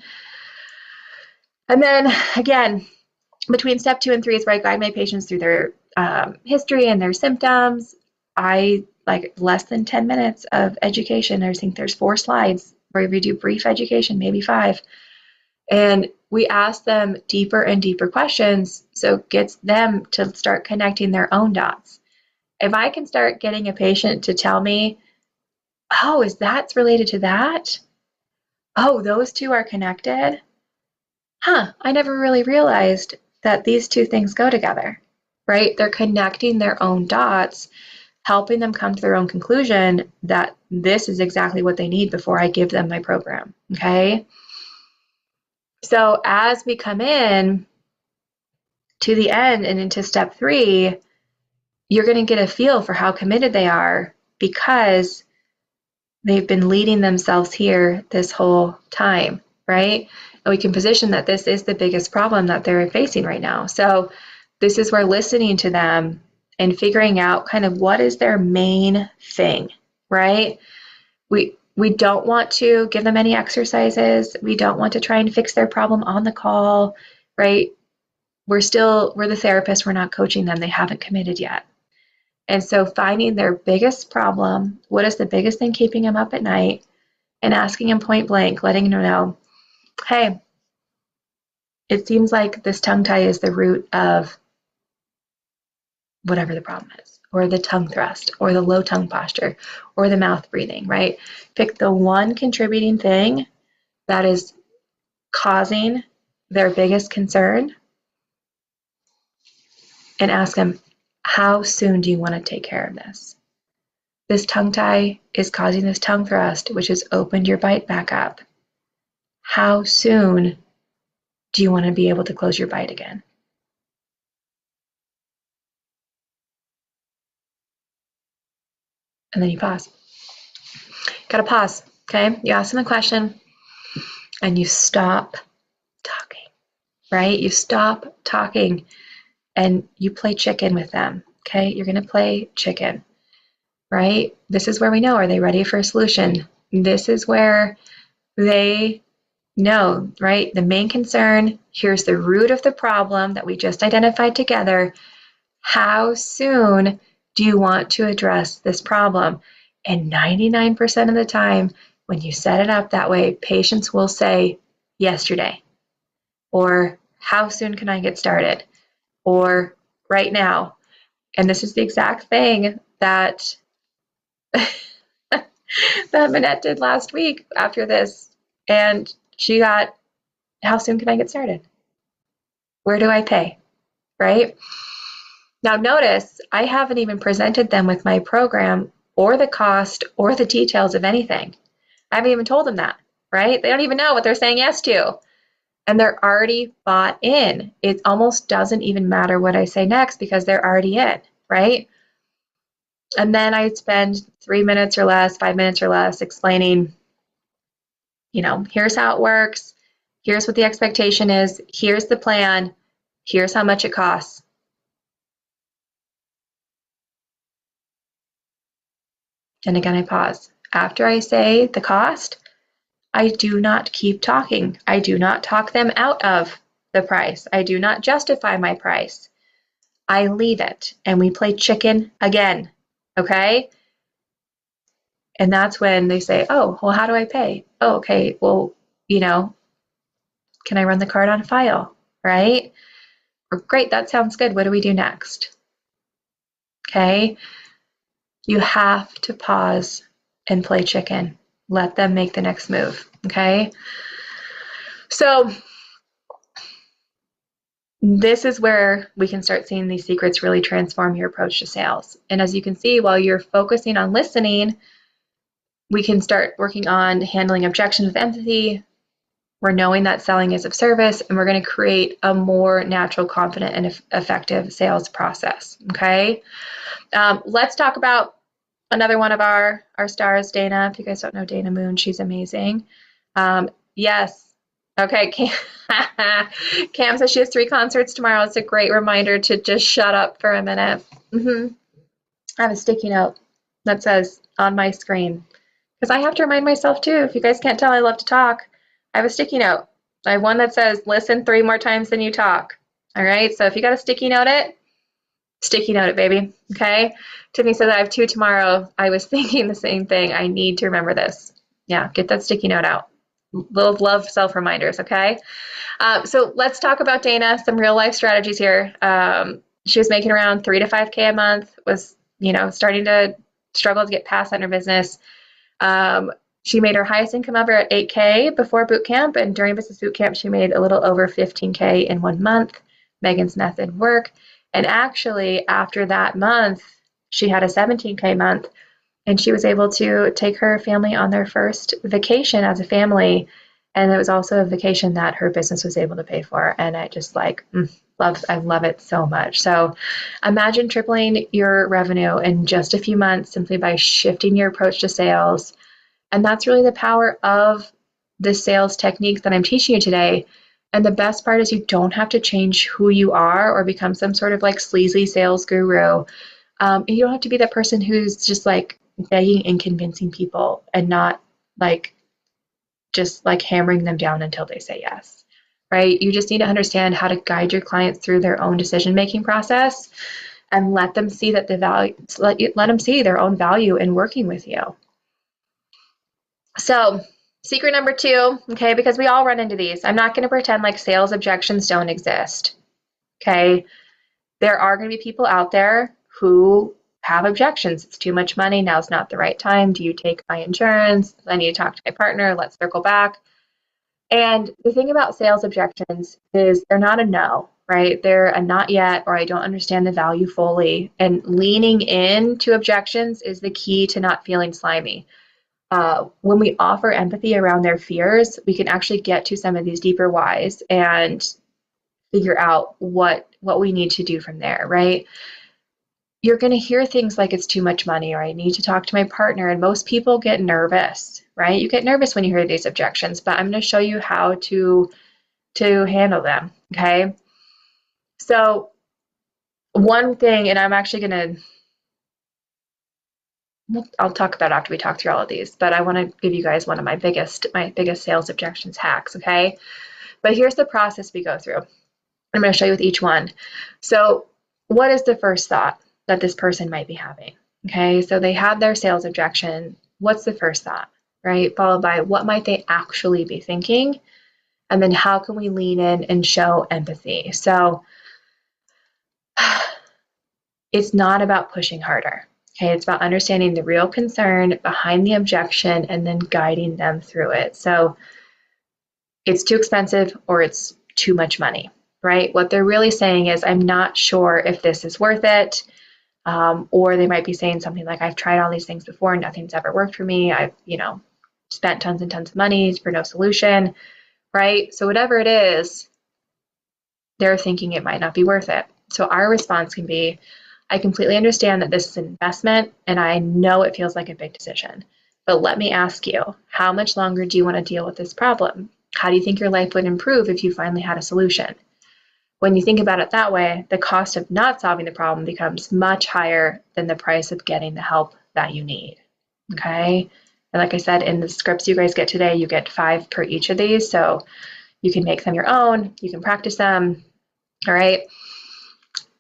And then again, between step 2 and 3 is where I guide my patients through their history and their symptoms. I like less than 10 minutes of education. I think there's 4 slides where we do brief education, maybe 5. And we ask them deeper and deeper questions so it gets them to start connecting their own dots. If I can start getting a patient to tell me, oh, is that related to that? Oh, those two are connected? Huh, I never really realized that these two things go together, right? They're connecting their own dots, helping them come to their own conclusion that this is exactly what they need before I give them my program, okay? So as we come in to the end and into step 3, you're going to get a feel for how committed they are because they've been leading themselves here this whole time, right? And we can position that this is the biggest problem that they're facing right now. So this is where listening to them and figuring out kind of what is their main thing, right? We don't want to give them any exercises. We don't want to try and fix their problem on the call, right? We're the therapist. We're not coaching them. They haven't committed yet. And so finding their biggest problem, what is the biggest thing keeping them up at night, and asking them point blank, letting them know, hey, it seems like this tongue tie is the root of whatever the problem is, or the tongue thrust, or the low tongue posture, or the mouth breathing, right? Pick the one contributing thing that is causing their biggest concern and ask them, how soon do you want to take care of this? This tongue tie is causing this tongue thrust, which has opened your bite back up. How soon do you want to be able to close your bite again? And then you pause. Gotta pause, okay? You ask them a question and you stop talking, right? You stop talking and you play chicken with them, okay? You're gonna play chicken, right? This is where we know, are they ready for a solution? This is where they know, right? The main concern, here's the root of the problem that we just identified together. How soon do you want to address this problem? And 99% of the time, when you set it up that way, patients will say, yesterday, or how soon can I get started, or right now. And this is the exact thing that that Manette did last week after this. And she got, how soon can I get started? Where do I pay? Right? Now notice, I haven't even presented them with my program or the cost or the details of anything. I haven't even told them that, right? They don't even know what they're saying yes to. And they're already bought in. It almost doesn't even matter what I say next because they're already in, right? And then I spend 3 minutes or less, 5 minutes or less explaining, here's how it works. Here's what the expectation is. Here's the plan. Here's how much it costs. And again, I pause. After I say the cost, I do not keep talking. I do not talk them out of the price. I do not justify my price. I leave it and we play chicken again. Okay? And that's when they say, oh, well, how do I pay? Oh, okay. Well, can I run the card on file? Right? Or great, that sounds good. What do we do next? Okay? You have to pause and play chicken. Let them make the next move. Okay? So this is where we can start seeing these secrets really transform your approach to sales. And as you can see, while you're focusing on listening, we can start working on handling objections with empathy. We're knowing that selling is of service, and we're going to create a more natural, confident, and effective sales process. Okay. Let's talk about another one of our stars, Dana. If you guys don't know Dana Moon, she's amazing. Yes. Okay. Cam says she has 3 concerts tomorrow. It's a great reminder to just shut up for a minute. I have a sticky note that says on my screen, because I have to remind myself too. If you guys can't tell, I love to talk. I have a sticky note. I have one that says listen 3 more times than you talk. All right. So if you got a sticky note it, baby. Okay. Tiffany said I have 2 tomorrow. I was thinking the same thing. I need to remember this. Yeah. Get that sticky note out. Love self-reminders. Okay. So let's talk about Dana, some real life strategies here. She was making around 3 to 5K a month, was, starting to struggle to get past that in her business. She made her highest income ever at 8K before boot camp, and during business boot camp, she made a little over 15K in 1 month. Megan's method worked. And actually, after that month, she had a 17K month, and she was able to take her family on their first vacation as a family. And it was also a vacation that her business was able to pay for. And I just I love it so much. So imagine tripling your revenue in just a few months simply by shifting your approach to sales. And that's really the power of the sales techniques that I'm teaching you today. And the best part is you don't have to change who you are or become some sort of sleazy sales guru. You don't have to be that person who's just begging and convincing people and not just hammering them down until they say yes, right? You just need to understand how to guide your clients through their own decision-making process and let them see that let them see their own value in working with you. So secret number 2, okay, because we all run into these. I'm not going to pretend like sales objections don't exist, okay? There are going to be people out there who have objections. It's too much money. Now's not the right time. Do you take my insurance? I need to talk to my partner. Let's circle back. And the thing about sales objections is they're not a no, right? They're a not yet, or I don't understand the value fully. And leaning into objections is the key to not feeling slimy. When we offer empathy around their fears, we can actually get to some of these deeper whys and figure out what we need to do from there, right? You're going to hear things like it's too much money, or I need to talk to my partner. And most people get nervous, right? You get nervous when you hear these objections, but I'm going to show you how to handle them, okay? So one thing, and I'm actually going to, I'll talk about it after we talk through all of these, but I want to give you guys one of my biggest sales objections hacks, okay? But here's the process we go through. I'm going to show you with each one. So what is the first thought that this person might be having? Okay, so they have their sales objection. What's the first thought, right? Followed by what might they actually be thinking? And then how can we lean in and show empathy? So it's not about pushing harder. Okay, it's about understanding the real concern behind the objection and then guiding them through it. So it's too expensive or it's too much money, right? What they're really saying is, I'm not sure if this is worth it. Or they might be saying something like, I've tried all these things before, nothing's ever worked for me. I've, spent tons and tons of money for no solution, right? So whatever it is, they're thinking it might not be worth it. So our response can be, I completely understand that this is an investment and I know it feels like a big decision, but let me ask you, how much longer do you want to deal with this problem? How do you think your life would improve if you finally had a solution? When you think about it that way, the cost of not solving the problem becomes much higher than the price of getting the help that you need, okay? And like I said, in the scripts you guys get today, you get 5 per each of these. So you can make them your own. You can practice them. All right.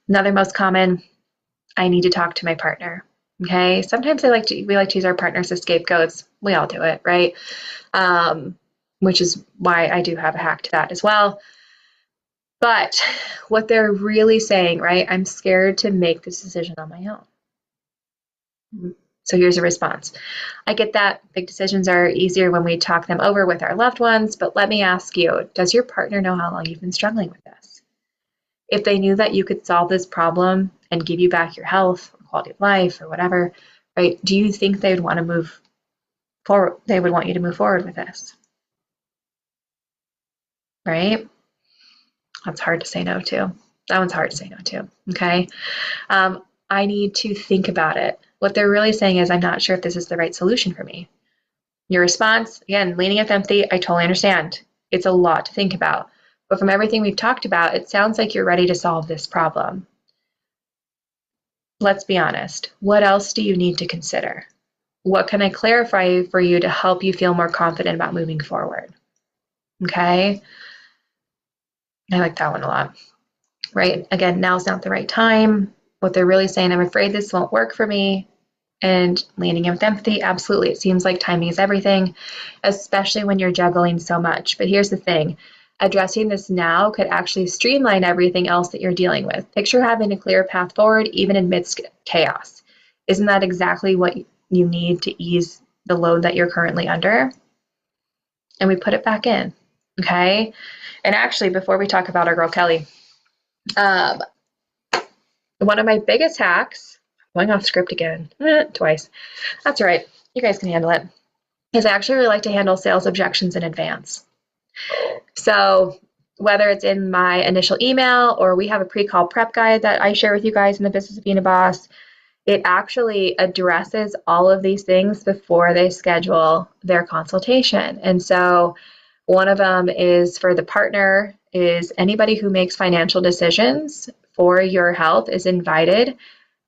Another most common, I need to talk to my partner. Okay. Sometimes we like to use our partners as scapegoats. We all do it, right? Which is why I do have a hack to that as well. But what they're really saying, right? I'm scared to make this decision on my own. So here's a response. I get that big decisions are easier when we talk them over with our loved ones, but let me ask you, does your partner know how long you've been struggling with this? If they knew that you could solve this problem and give you back your health or quality of life or whatever, right? Do you think they would want to move forward? They would want you to move forward with this, right? That's hard to say no to. That one's hard to say no to, okay? I need to think about it. What they're really saying is, I'm not sure if this is the right solution for me. Your response, again, leaning with empathy, I totally understand. It's a lot to think about. But from everything we've talked about, it sounds like you're ready to solve this problem. Let's be honest. What else do you need to consider? What can I clarify for you to help you feel more confident about moving forward? Okay? I like that one a lot. Right? Again, now's not the right time. What they're really saying, I'm afraid this won't work for me. And leaning in with empathy, absolutely. It seems like timing is everything, especially when you're juggling so much. But here's the thing. Addressing this now could actually streamline everything else that you're dealing with. Picture having a clear path forward, even amidst chaos. Isn't that exactly what you need to ease the load that you're currently under? And we put it back in, okay? And actually, before we talk about our girl Kelly, one of my biggest hacks, going off script again, twice. That's all right. You guys can handle it. Is I actually really like to handle sales objections in advance. So whether it's in my initial email or we have a pre-call prep guide that I share with you guys in the Business of Being a Boss, it actually addresses all of these things before they schedule their consultation. And so one of them is for the partner is anybody who makes financial decisions for your health is invited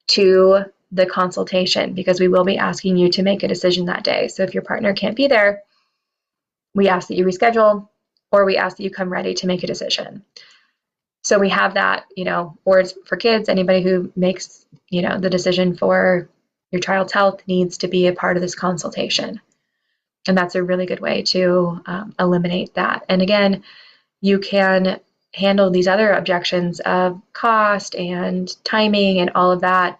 to the consultation because we will be asking you to make a decision that day. So if your partner can't be there, we ask that you reschedule or we ask that you come ready to make a decision. So we have that, or it's for kids, anybody who makes, the decision for your child's health needs to be a part of this consultation. And that's a really good way to eliminate that. And again, you can handle these other objections of cost and timing and all of that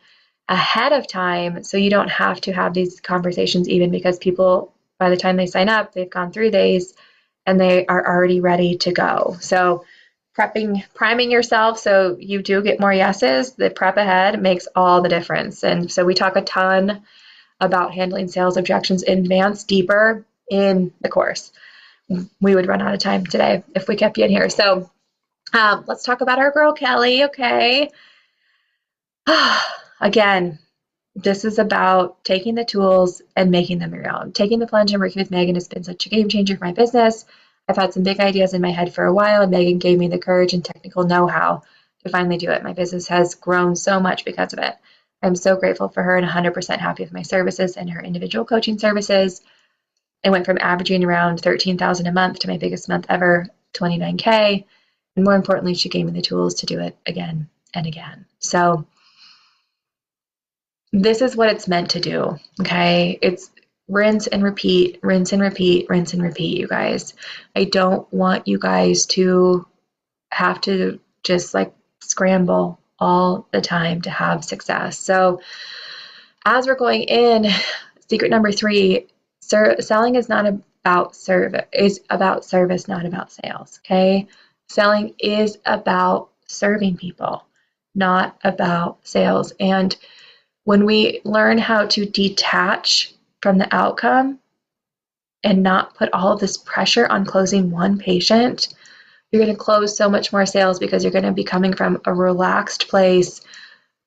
ahead of time so you don't have to have these conversations even because people, by the time they sign up, they've gone through these and they are already ready to go. So priming yourself so you do get more yeses, the prep ahead makes all the difference. And so we talk a ton about handling sales objections in advance, deeper in the course. We would run out of time today if we kept you in here. So let's talk about our girl, Kelly, okay? Again, this is about taking the tools and making them your own. Taking the plunge and working with Megan has been such a game changer for my business. I've had some big ideas in my head for a while, and Megan gave me the courage and technical know-how to finally do it. My business has grown so much because of it. I'm so grateful for her and 100% happy with my services and her individual coaching services. I went from averaging around $13,000 a month to my biggest month ever, $29K. And more importantly, she gave me the tools to do it again and again. So this is what it's meant to do, okay? It's rinse and repeat, rinse and repeat, rinse and repeat, you guys. I don't want you guys to have to just scramble all the time to have success. So as we're going in, secret number 3, selling is not about service, is about service, not about sales, okay? Selling is about serving people, not about sales. And when we learn how to detach from the outcome and not put all of this pressure on closing one patient, you're going to close so much more sales because you're going to be coming from a relaxed place,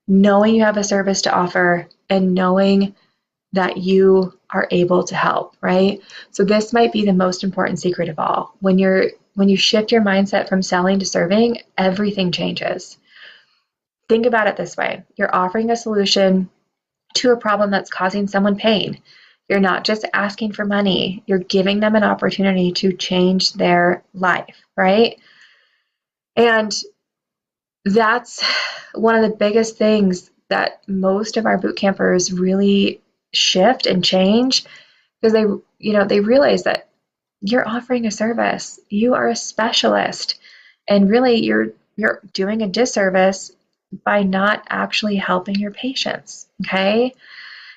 knowing you have a service to offer and knowing that you are able to help, right? So this might be the most important secret of all. When you shift your mindset from selling to serving, everything changes. Think about it this way. You're offering a solution to a problem that's causing someone pain. You're not just asking for money. You're giving them an opportunity to change their life, right? And that's one of the biggest things that most of our boot campers really shift and change, because they realize that you're offering a service. You are a specialist, and really you're doing a disservice by not actually helping your patients, okay?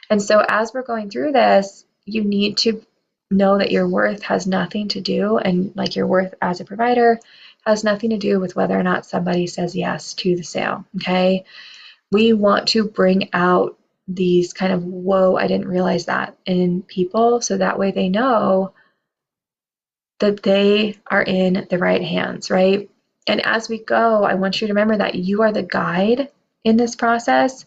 And so as we're going through this, you need to know that your worth has nothing to do, and like your worth as a provider has nothing to do with whether or not somebody says yes to the sale, okay? We want to bring out these kind of, whoa, I didn't realize that in people, so that way they know that they are in the right hands, right? And as we go, I want you to remember that you are the guide in this process.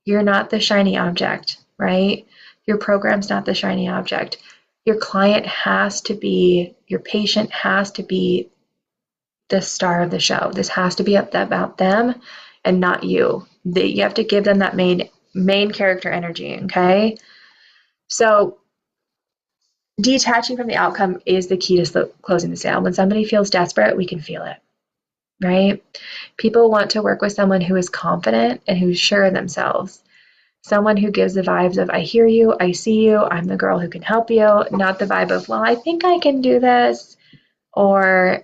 You're not the shiny object, right? Your program's not the shiny object. Your client has to be, your patient has to be the star of the show. This has to be about them and not you. You have to give them that main character energy, okay? So detaching from the outcome is the key to closing the sale. When somebody feels desperate, we can feel it, right? People want to work with someone who is confident and who's sure of themselves. Someone who gives the vibes of, I hear you, I see you, I'm the girl who can help you, not the vibe of, well, I think I can do this, or,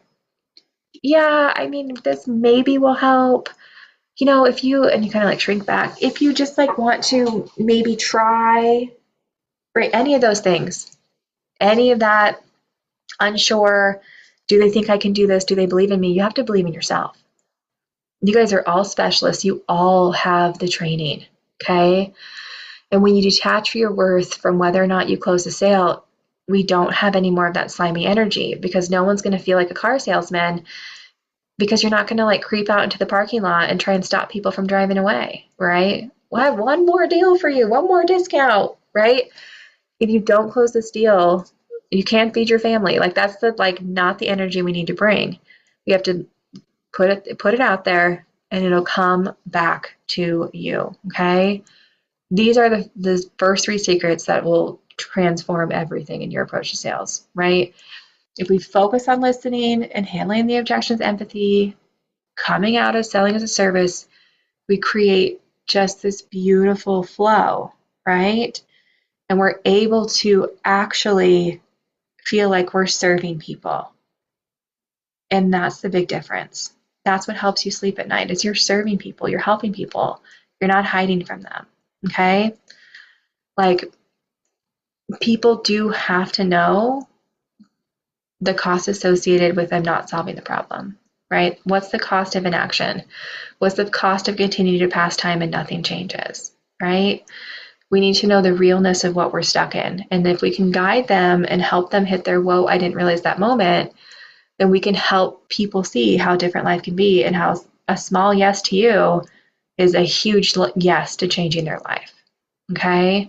yeah, I mean, this maybe will help. If you, and you kind of like shrink back, if you just like want to maybe try, right, any of those things, any of that, unsure, do they think I can do this? Do they believe in me? You have to believe in yourself. You guys are all specialists. You all have the training, okay? And when you detach your worth from whether or not you close the sale, we don't have any more of that slimy energy, because no one's going to feel like a car salesman, because you're not going to like creep out into the parking lot and try and stop people from driving away, right? Well, I have one more deal for you, one more discount, right? If you don't close this deal, you can't feed your family. Like that's not the energy we need to bring. We have to put it out there, and it'll come back to you, okay? These are the first three secrets that will transform everything in your approach to sales, right? If we focus on listening and handling the objections, empathy, coming out of selling as a service, we create just this beautiful flow, right? And we're able to actually feel like we're serving people. And that's the big difference. That's what helps you sleep at night, is you're serving people, you're helping people, you're not hiding from them, okay? Like, people do have to know the cost associated with them not solving the problem, right? What's the cost of inaction? What's the cost of continuing to pass time and nothing changes, right? We need to know the realness of what we're stuck in. And if we can guide them and help them hit their, whoa, I didn't realize that moment, then we can help people see how different life can be, and how a small yes to you is a huge yes to changing their life, okay?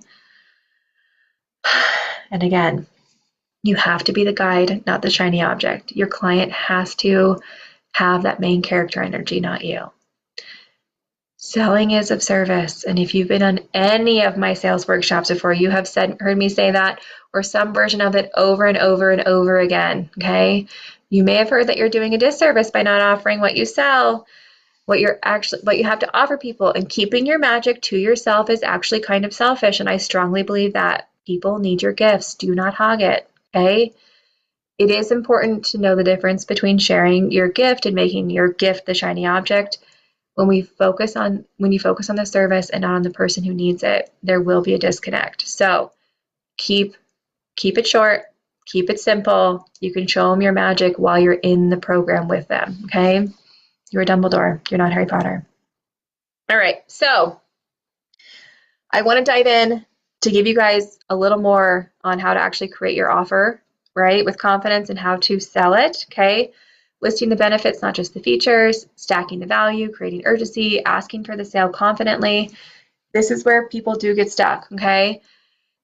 And again, you have to be the guide, not the shiny object. Your client has to have that main character energy, not you. Selling is of service. And if you've been on any of my sales workshops before, you have heard me say that, or some version of it over and over and over again, okay? You may have heard that you're doing a disservice by not offering what you sell, what you have to offer people, and keeping your magic to yourself is actually kind of selfish. And I strongly believe that people need your gifts. Do not hog it, okay? It is important to know the difference between sharing your gift and making your gift the shiny object. When you focus on the service and not on the person who needs it, there will be a disconnect. So keep it short, keep it simple. You can show them your magic while you're in the program with them, okay? You're Dumbledore, you're not Harry Potter. All right, so I want to dive in to give you guys a little more on how to actually create your offer, right, with confidence, and how to sell it, okay? Listing the benefits, not just the features, stacking the value, creating urgency, asking for the sale confidently. This is where people do get stuck, okay?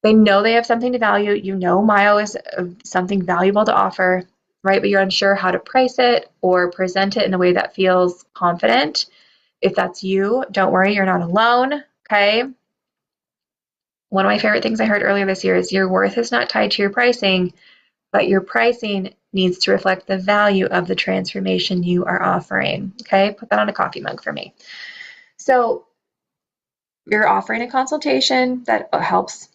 They know they have something to value. You know Myo is something valuable to offer, right? But you're unsure how to price it or present it in a way that feels confident. If that's you, don't worry, you're not alone, okay? one of my favorite things I heard earlier this year is your worth is not tied to your pricing, but your pricing needs to reflect the value of the transformation you are offering. Okay, put that on a coffee mug for me. So you're offering a consultation that helps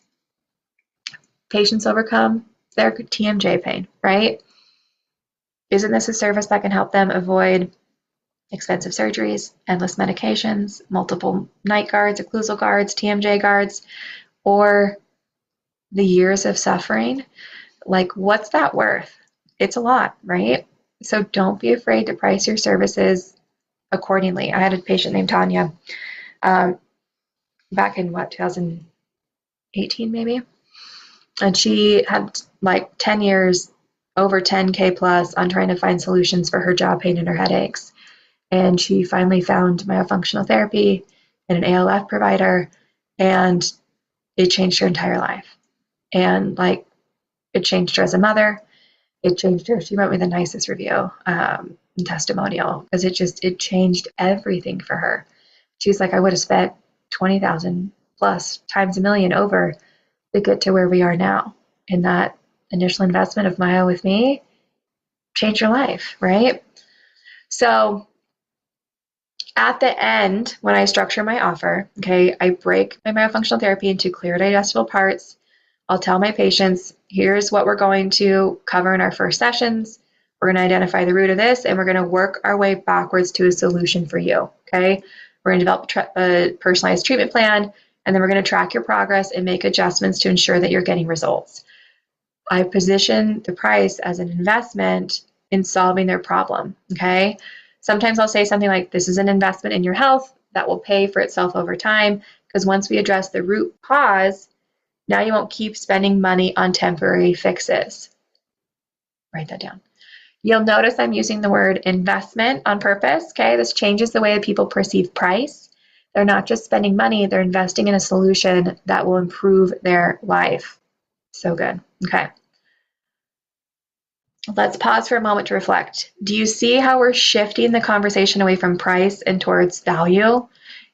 patients overcome their TMJ pain, right? Isn't this a service that can help them avoid expensive surgeries, endless medications, multiple night guards, occlusal guards, TMJ guards, or the years of suffering? Like, what's that worth? It's a lot, right? So don't be afraid to price your services accordingly. I had a patient named Tanya back in 2018 maybe, and she had like 10 years, over 10K plus on trying to find solutions for her jaw pain and her headaches. And she finally found myofunctional therapy and an ALF provider, and it changed her entire life. And like, it changed her as a mother. It changed her. She wrote me the nicest review and testimonial because it changed everything for her. She's like, I would have spent 20,000 plus times a million over to get to where we are now. And that initial investment of Maya with me changed her life, right? So at the end, when I structure my offer, okay, I break my myofunctional therapy into clear digestible parts. I'll tell my patients, here's what we're going to cover in our first sessions. We're going to identify the root of this, and we're going to work our way backwards to a solution for you, okay? We're going to develop a personalized treatment plan, and then we're going to track your progress and make adjustments to ensure that you're getting results. I position the price as an investment in solving their problem, okay? Sometimes I'll say something like, this is an investment in your health that will pay for itself over time, because once we address the root cause, now you won't keep spending money on temporary fixes. Write that down. You'll notice I'm using the word investment on purpose, okay? This changes the way that people perceive price. They're not just spending money, they're investing in a solution that will improve their life. So good. Okay. Let's pause for a moment to reflect. Do you see how we're shifting the conversation away from price and towards value?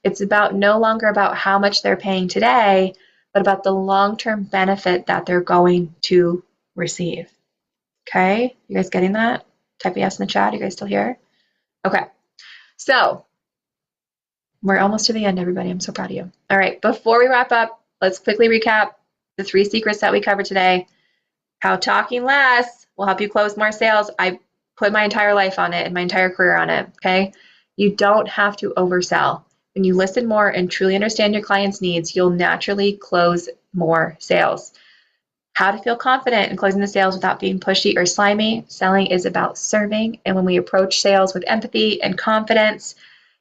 It's about no longer about how much they're paying today, but about the long-term benefit that they're going to receive. Okay, you guys getting that? Type yes in the chat. You guys still here? Okay, so we're almost to the end, everybody. I'm so proud of you. All right, before we wrap up, let's quickly recap the 3 secrets that we covered today. How talking less will help you close more sales. I put my entire life on it and my entire career on it, okay? You don't have to oversell. When you listen more and truly understand your client's needs, you'll naturally close more sales. How to feel confident in closing the sales without being pushy or slimy. Selling is about serving, and when we approach sales with empathy and confidence,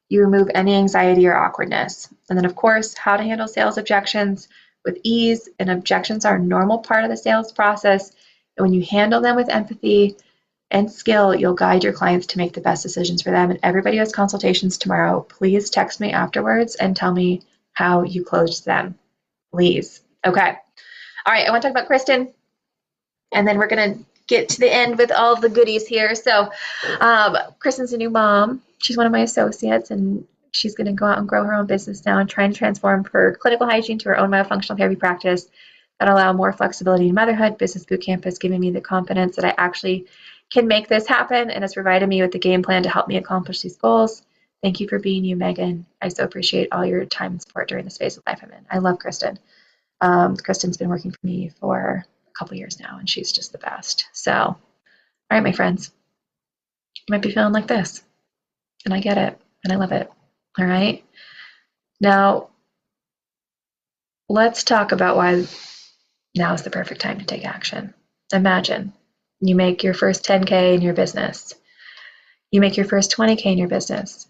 you remove any anxiety or awkwardness. And then, of course, how to handle sales objections with ease. And objections are a normal part of the sales process. And when you handle them with empathy and skill, you'll guide your clients to make the best decisions for them. And everybody who has consultations tomorrow, please text me afterwards and tell me how you closed them, please. Okay. All right, I want to talk about Kristen, and then we're going to get to the end with all of the goodies here. So Kristen's a new mom. She's one of my associates, and she's going to go out and grow her own business now and try and transform her clinical hygiene to her own myofunctional therapy practice that allow more flexibility in motherhood. Business Bootcamp has given me the confidence that I actually can make this happen, and has provided me with the game plan to help me accomplish these goals. Thank you for being you, Megan. I so appreciate all your time and support during this phase of life I'm in. I love Kristen. Kristen's been working for me for a couple years now, and she's just the best. So, all right, my friends, you might be feeling like this, and I get it, and I love it. All right. Now, let's talk about why now is the perfect time to take action. Imagine you make your first 10K in your business. You make your first 20K in your business.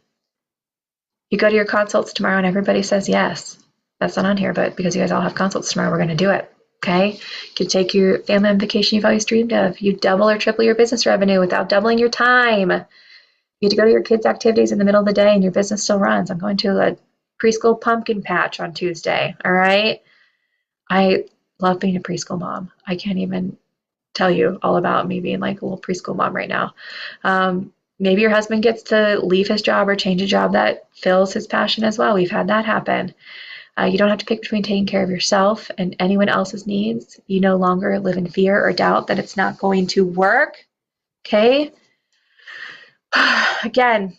You go to your consults tomorrow and everybody says yes. That's not on here, but because you guys all have consults tomorrow, we're going to do it. Okay? You can take your family on vacation you've always dreamed of. You double or triple your business revenue without doubling your time. You get to go to your kids' activities in the middle of the day and your business still runs. I'm going to a preschool pumpkin patch on Tuesday. All right? I love being a preschool mom. I can't even tell you all about me being like a little preschool mom right now. Maybe your husband gets to leave his job or change a job that fills his passion as well. We've had that happen. You don't have to pick between taking care of yourself and anyone else's needs. You no longer live in fear or doubt that it's not going to work. Okay? Again,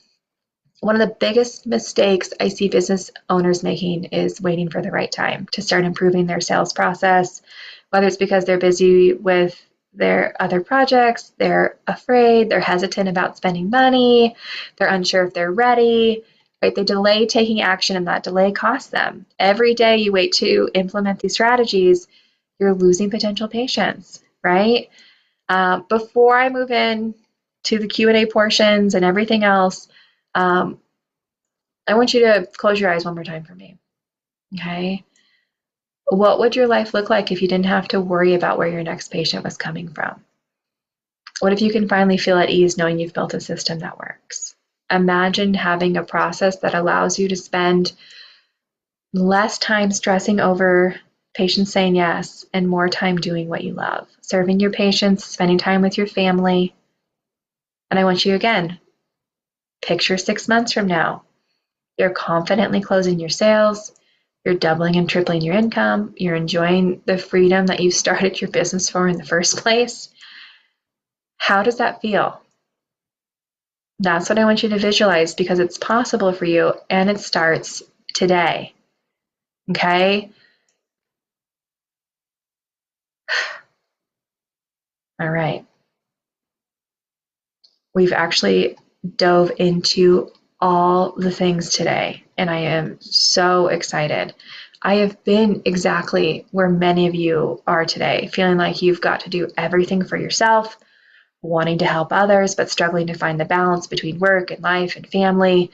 one of the biggest mistakes I see business owners making is waiting for the right time to start improving their sales process, whether it's because they're busy with their other projects, they're afraid, they're hesitant about spending money, they're unsure if they're ready, right? They delay taking action and that delay costs them. Every day you wait to implement these strategies, you're losing potential patients, right? Before I move in to the Q&A portions and everything else, I want you to close your eyes one more time for me, okay? What would your life look like if you didn't have to worry about where your next patient was coming from? What if you can finally feel at ease knowing you've built a system that works? Imagine having a process that allows you to spend less time stressing over patients saying yes and more time doing what you love, serving your patients, spending time with your family. And I want you again, picture 6 months from now. You're confidently closing your sales. You're doubling and tripling your income. You're enjoying the freedom that you started your business for in the first place. How does that feel? That's what I want you to visualize because it's possible for you and it starts today. Okay? All right. We've actually dove into all the things today, and I am so excited. I have been exactly where many of you are today, feeling like you've got to do everything for yourself, wanting to help others, but struggling to find the balance between work and life and family.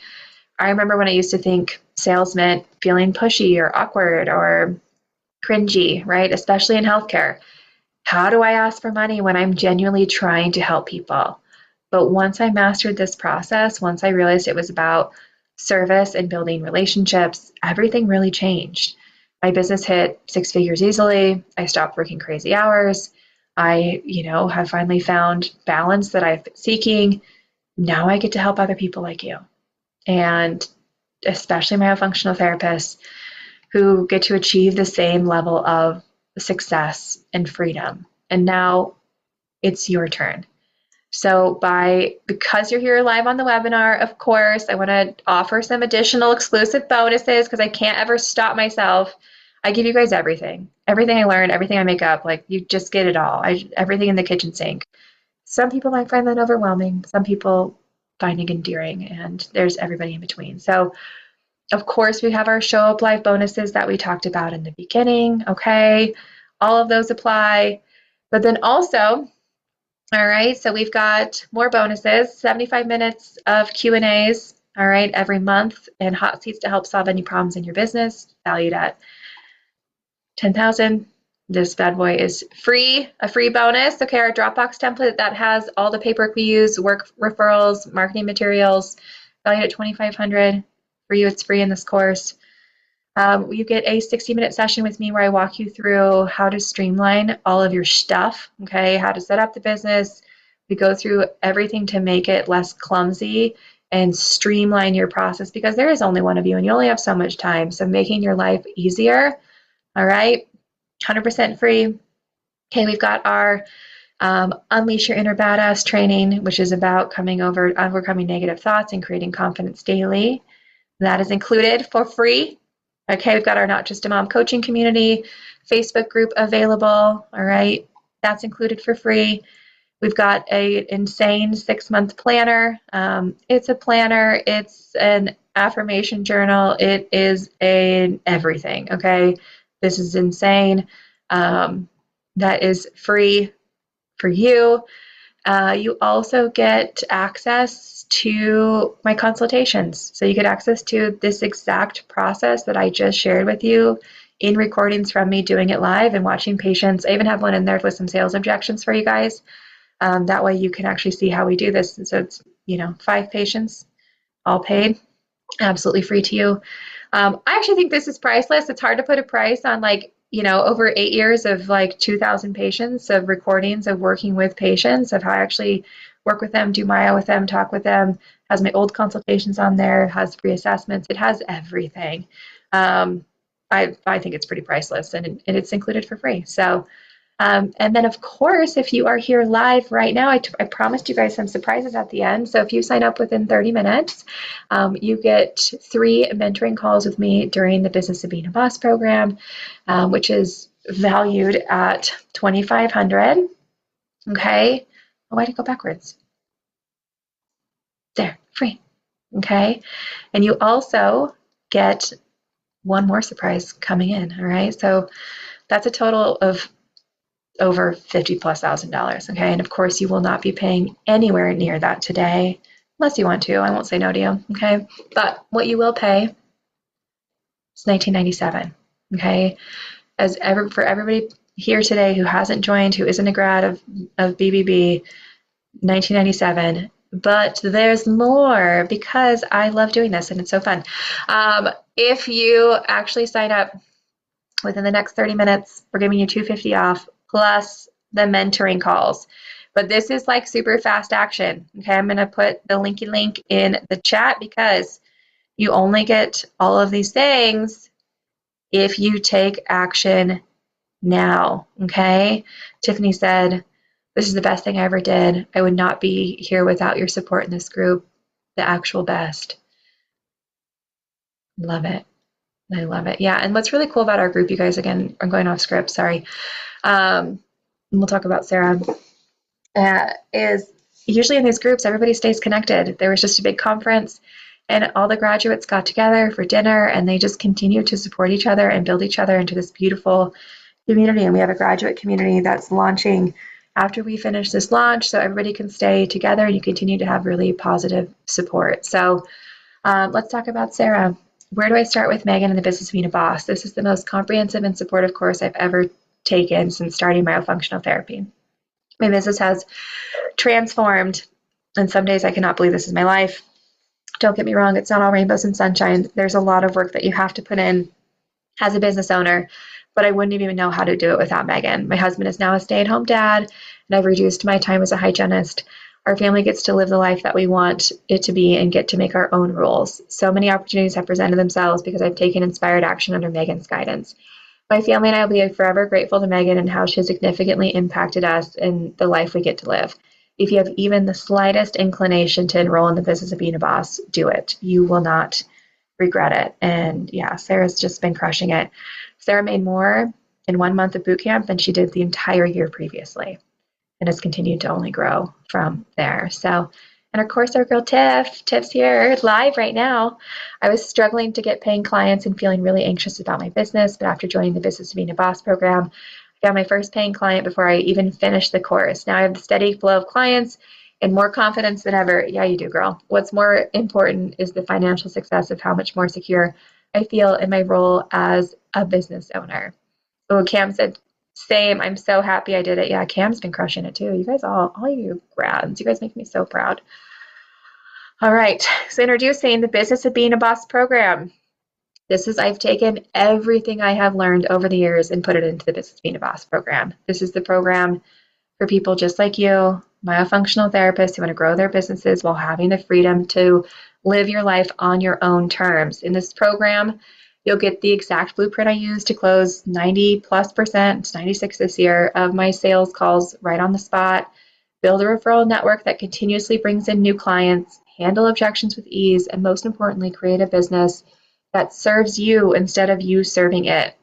I remember when I used to think sales meant feeling pushy or awkward or cringy, right? Especially in healthcare. How do I ask for money when I'm genuinely trying to help people? But once I mastered this process, once I realized it was about service and building relationships, everything really changed. My business hit 6 figures easily. I stopped working crazy hours. I, have finally found balance that I've been seeking. Now I get to help other people like you. And especially my functional therapists who get to achieve the same level of success and freedom. And now it's your turn. So because you're here live on the webinar, of course, I want to offer some additional exclusive bonuses because I can't ever stop myself. I give you guys everything. Everything I learn, everything I make up, like you just get it all. Everything in the kitchen sink. Some people might find that overwhelming. Some people find it endearing, and there's everybody in between. So of course, we have our show up live bonuses that we talked about in the beginning. Okay, all of those apply. But then also, all right, so we've got more bonuses, 75 minutes of Q&As, all right, every month, and hot seats to help solve any problems in your business, valued at $10,000. This bad boy is free, a free bonus. Okay, our Dropbox template that has all the paperwork we use, work referrals, marketing materials, valued at $2,500. For you, it's free in this course. You get a 60-minute session with me where I walk you through how to streamline all of your stuff, okay, how to set up the business. We go through everything to make it less clumsy and streamline your process because there is only one of you and you only have so much time. So making your life easier, all right, 100% free. Okay, we've got our Unleash Your Inner Badass training, which is about overcoming negative thoughts and creating confidence daily. That is included for free. Okay, we've got our Not Just a Mom coaching community Facebook group available. All right, that's included for free. We've got an insane 6-month planner. It's a planner. It's an affirmation journal. It is an everything. Okay, this is insane. That is free for you. You also get access to my consultations. So you get access to this exact process that I just shared with you in recordings from me doing it live and watching patients. I even have one in there with some sales objections for you guys. That way you can actually see how we do this. And so it's, 5 patients, all paid, absolutely free to you. I actually think this is priceless. It's hard to put a price on over 8 years of 2,000 patients of recordings of working with patients, of how I actually work with them, do Maya with them, talk with them, has my old consultations on there, has free assessments. It has everything. I think it's pretty priceless, and it's included for free. So, and then of course, if you are here live right now, I promised you guys some surprises at the end. So if you sign up within 30 minutes, you get 3 mentoring calls with me during the Business of Being a Boss program, which is valued at $2,500. Okay. Oh, why'd it go backwards? There, free. Okay. And you also get one more surprise coming in. All right. So that's a total of over $50,000+. Okay. And of course, you will not be paying anywhere near that today, unless you want to. I won't say no to you. Okay. But what you will pay is $19.97. Okay. For everybody here today who hasn't joined, who isn't a grad of BBB, $19.97. But there's more because I love doing this and it's so fun. If you actually sign up within the next 30 minutes, we're giving you $250 off plus the mentoring calls. But this is like super fast action. Okay, I'm going to put the linky link in the chat because you only get all of these things if you take action now. Okay, Tiffany said, this is the best thing I ever did. I would not be here without your support in this group. The actual best. Love it. I love it. Yeah. And what's really cool about our group, you guys, again, I'm going off script, sorry. We'll talk about Sarah, is usually in these groups, everybody stays connected. There was just a big conference and all the graduates got together for dinner and they just continue to support each other and build each other into this beautiful community. And we have a graduate community that's launching after we finish this launch, so everybody can stay together and you continue to have really positive support. So let's talk about Sarah. Where do I start with Megan in the Business of Being a Boss? This is the most comprehensive and supportive course I've ever taken since starting myofunctional therapy. My business has transformed, and some days I cannot believe this is my life. Don't get me wrong, it's not all rainbows and sunshine. There's a lot of work that you have to put in as a business owner, but I wouldn't even know how to do it without Megan. My husband is now a stay-at-home dad, and I've reduced my time as a hygienist. Our family gets to live the life that we want it to be and get to make our own rules. So many opportunities have presented themselves because I've taken inspired action under Megan's guidance. My family and I will be forever grateful to Megan and how she has significantly impacted us in the life we get to live. If you have even the slightest inclination to enroll in the Business of Being a Boss, do it. You will not regret it. And yeah, Sarah's just been crushing it. Sarah made more in 1 month of boot camp than she did the entire year previously, and has continued to only grow from there. So, and of course, our girl Tiff's here live right now. I was struggling to get paying clients and feeling really anxious about my business, but after joining the Business of Being a Boss program, I got my first paying client before I even finished the course. Now I have a steady flow of clients and more confidence than ever. Yeah, you do, girl. What's more important is the financial success of how much more secure I feel in my role as a business owner. Oh, Cam said, same. I'm so happy I did it. Yeah, Cam's been crushing it too. You guys all you grads, you guys make me so proud. All right, so introducing the Business of Being a Boss program. I've taken everything I have learned over the years and put it into the Business of Being a Boss program. This is the program for people just like you, myofunctional therapists who want to grow their businesses while having the freedom to live your life on your own terms. In this program, you'll get the exact blueprint I use to close 90+%, it's 96 this year, of my sales calls right on the spot, build a referral network that continuously brings in new clients, handle objections with ease, and most importantly, create a business that serves you instead of you serving it.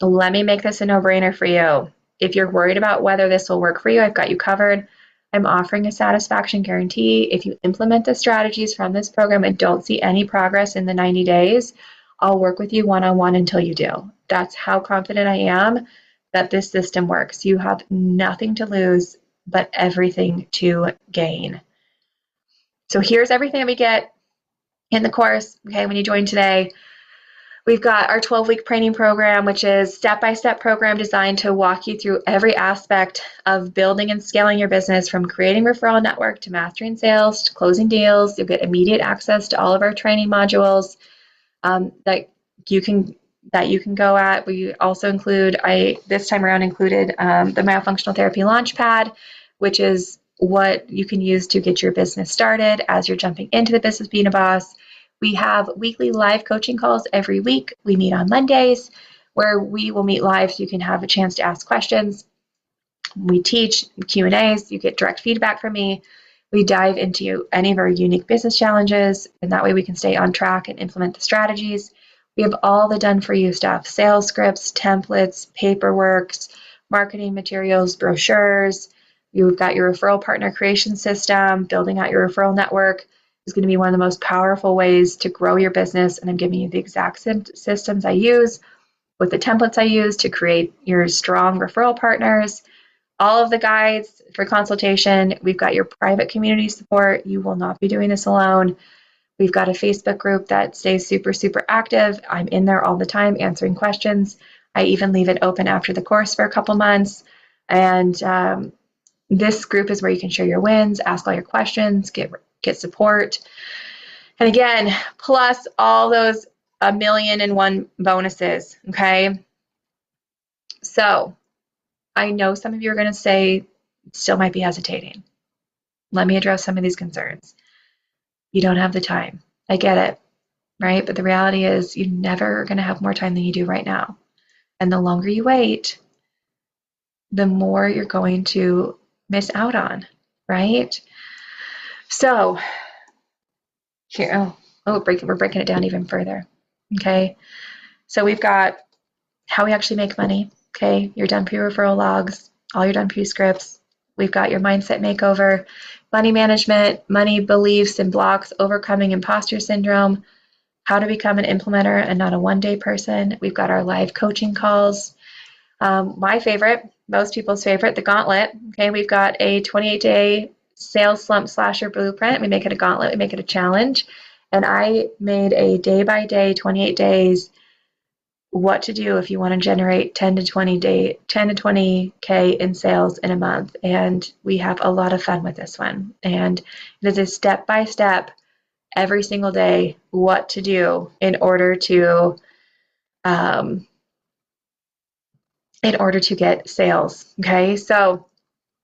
Let me make this a no-brainer for you. If you're worried about whether this will work for you, I've got you covered. I'm offering a satisfaction guarantee. If you implement the strategies from this program and don't see any progress in the 90 days, I'll work with you one-on-one until you do. That's how confident I am that this system works. You have nothing to lose, but everything to gain. So here's everything that we get in the course, okay, when you join today. We've got our 12-week training program, which is step-by-step program designed to walk you through every aspect of building and scaling your business, from creating referral network to mastering sales to closing deals. You'll get immediate access to all of our training modules that you can go at. We also include, this time around included the Myofunctional Therapy Launchpad, which is what you can use to get your business started as you're jumping into the Business Being a Boss. We have weekly live coaching calls every week. We meet on Mondays where we will meet live so you can have a chance to ask questions. We teach Q&As. You get direct feedback from me. We dive into any of our unique business challenges, and that way we can stay on track and implement the strategies. We have all the done-for-you stuff, sales scripts, templates, paperwork, marketing materials, brochures. You've got your referral partner creation system. Building out your referral network is going to be one of the most powerful ways to grow your business, and I'm giving you the exact systems I use with the templates I use to create your strong referral partners. All of the guides for consultation. We've got your private community support. You will not be doing this alone. We've got a Facebook group that stays super, super active. I'm in there all the time answering questions. I even leave it open after the course for a couple months. And this group is where you can share your wins, ask all your questions, get support. And again, plus all those 1,000,001 bonuses, okay? So I know some of you are going to say, still might be hesitating. Let me address some of these concerns. You don't have the time. I get it, right? But the reality is you're never going to have more time than you do right now. And the longer you wait, the more you're going to miss out on, right? So here, we're breaking it down even further, okay? So we've got how we actually make money, okay? Your done pre-referral logs, all your done pre-scripts. We've got your mindset makeover, money management, money beliefs and blocks, overcoming imposter syndrome, how to become an implementer and not a one-day person. We've got our live coaching calls. My favorite, most people's favorite, the gauntlet. Okay, we've got a 28-day sales slump slasher blueprint. We make it a gauntlet, we make it a challenge. And I made a day-by-day, 28 days, what to do if you want to generate 10 to 20K in sales in a month. And we have a lot of fun with this one. And it is a step-by-step, every single day, what to do in order to get sales. Okay, so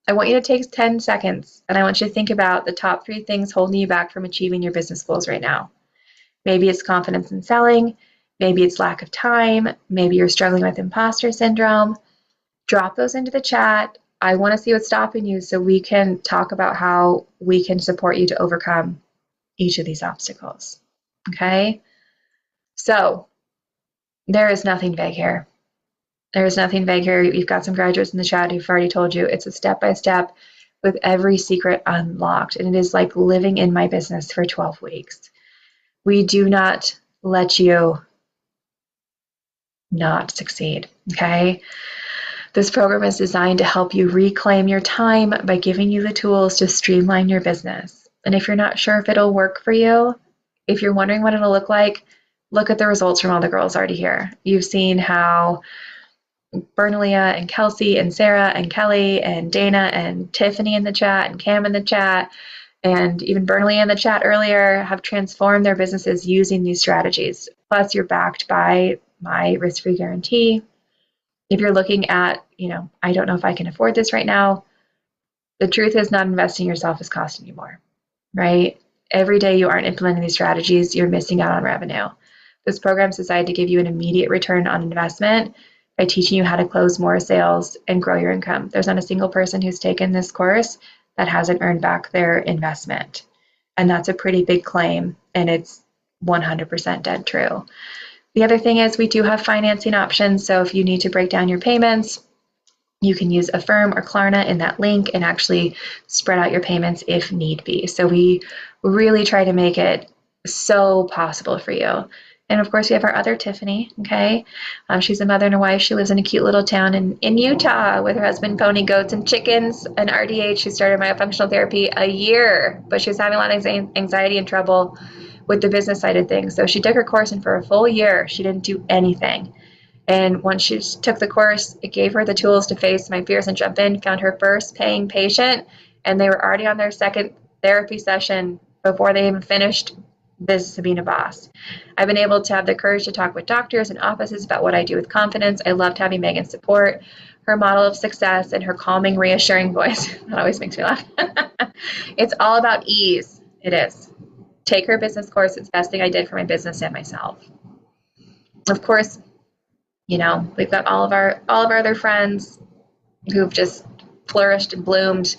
I want you to take 10 seconds and I want you to think about the top 3 things holding you back from achieving your business goals right now. Maybe it's confidence in selling. Maybe it's lack of time. Maybe you're struggling with imposter syndrome. Drop those into the chat. I want to see what's stopping you so we can talk about how we can support you to overcome each of these obstacles. Okay? So there is nothing vague here. There is nothing vague here. You've got some graduates in the chat who've already told you it's a step-by-step with every secret unlocked. And it is like living in my business for 12 weeks. We do not let you not succeed, okay? This program is designed to help you reclaim your time by giving you the tools to streamline your business. And if you're not sure if it'll work for you, if you're wondering what it'll look like, look at the results from all the girls already here. You've seen how Bernalia and Kelsey and Sarah and Kelly and Dana and Tiffany in the chat and Cam in the chat and even Bernalia in the chat earlier have transformed their businesses using these strategies. Plus, you're backed by my risk-free guarantee. If you're looking at, I don't know if I can afford this right now, the truth is not investing in yourself is costing you more, right? Every day you aren't implementing these strategies, you're missing out on revenue. This program is designed to give you an immediate return on investment by teaching you how to close more sales and grow your income. There's not a single person who's taken this course that hasn't earned back their investment. And that's a pretty big claim, and it's 100% dead true. The other thing is we do have financing options. So if you need to break down your payments, you can use Affirm or Klarna in that link and actually spread out your payments if need be. So we really try to make it so possible for you. And of course, we have our other Tiffany, okay? She's a mother and a wife. She lives in a cute little town in Utah with her husband, pony, goats, and chickens, an RDH. She started myofunctional therapy a year, but she was having a lot of anxiety and trouble with the business side of things. So she took her course, and for a full year, she didn't do anything. And once she took the course, it gave her the tools to face my fears and jump in, found her first paying patient, and they were already on their second therapy session before they even finished Business of Being a Boss. I've been able to have the courage to talk with doctors and offices about what I do with confidence. I loved having Megan's support, her model of success, and her calming, reassuring voice. That always makes me laugh. It's all about ease. It is. Take her business course. It's the best thing I did for my business and myself. Of course, you know, we've got all of our other friends who've just flourished and bloomed.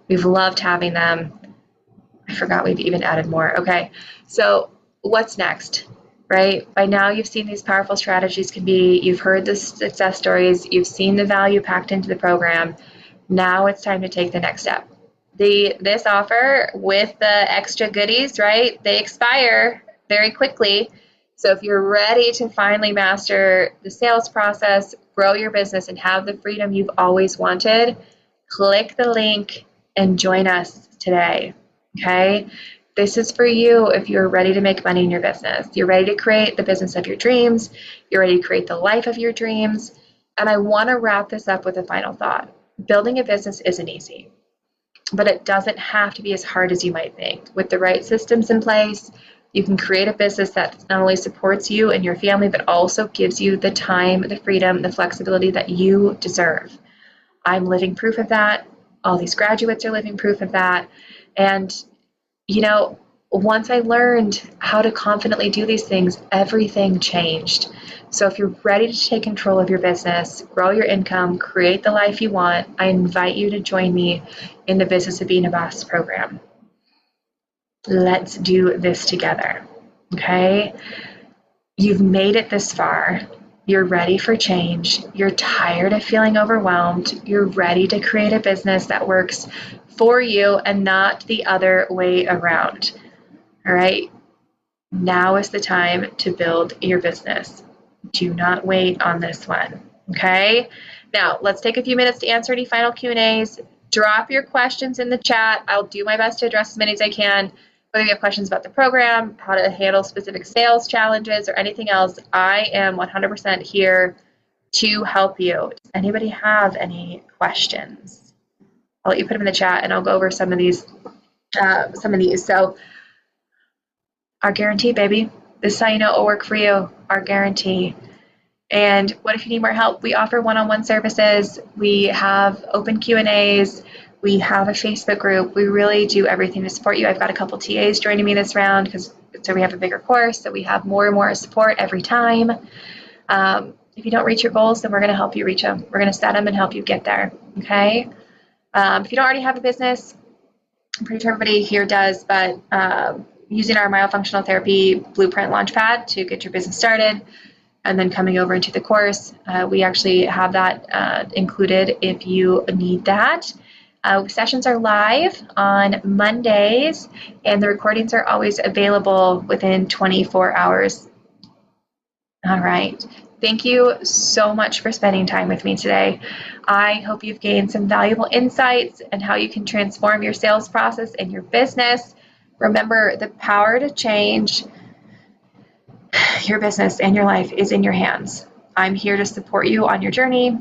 We've loved having them. I forgot we've even added more. Okay, so what's next, right? By now you've seen these powerful strategies can be, you've heard the success stories, you've seen the value packed into the program. Now it's time to take the next step. This offer with the extra goodies, right? They expire very quickly. So if you're ready to finally master the sales process, grow your business, and have the freedom you've always wanted, click the link and join us today. Okay? This is for you if you're ready to make money in your business. You're ready to create the business of your dreams. You're ready to create the life of your dreams. And I want to wrap this up with a final thought. Building a business isn't easy, but it doesn't have to be as hard as you might think. With the right systems in place, you can create a business that not only supports you and your family, but also gives you the time, the freedom, the flexibility that you deserve. I'm living proof of that. All these graduates are living proof of that. And, you know, once I learned how to confidently do these things, everything changed. So if you're ready to take control of your business, grow your income, create the life you want, I invite you to join me in the Business of Being a Boss program. Let's do this together, okay? You've made it this far. You're ready for change. You're tired of feeling overwhelmed. You're ready to create a business that works for you and not the other way around. All right? Now is the time to build your business. Do not wait on this one. Okay? Now, let's take a few minutes to answer any final Q&As. Drop your questions in the chat. I'll do my best to address as many as I can. Whether you have questions about the program, how to handle specific sales challenges, or anything else, I am 100% here to help you. Does anybody have any questions? I'll let you put them in the chat, and I'll go over some of these. So, our guarantee, baby. This is how you know it will work for you. Our guarantee. And what if you need more help? We offer one-on-one services. We have open Q&As. We have a Facebook group. We really do everything to support you. I've got a couple TAs joining me this round so we have a bigger course, so we have more and more support every time. If you don't reach your goals, then we're going to help you reach them. We're going to set them and help you get there, okay? If you don't already have a business, I'm pretty sure everybody here does, but using our myofunctional therapy blueprint launchpad to get your business started, and then coming over into the course, we actually have that included if you need that. Sessions are live on Mondays, and the recordings are always available within 24 hours. All right. Thank you so much for spending time with me today. I hope you've gained some valuable insights and how you can transform your sales process and your business. Remember, the power to change your business and your life is in your hands. I'm here to support you on your journey.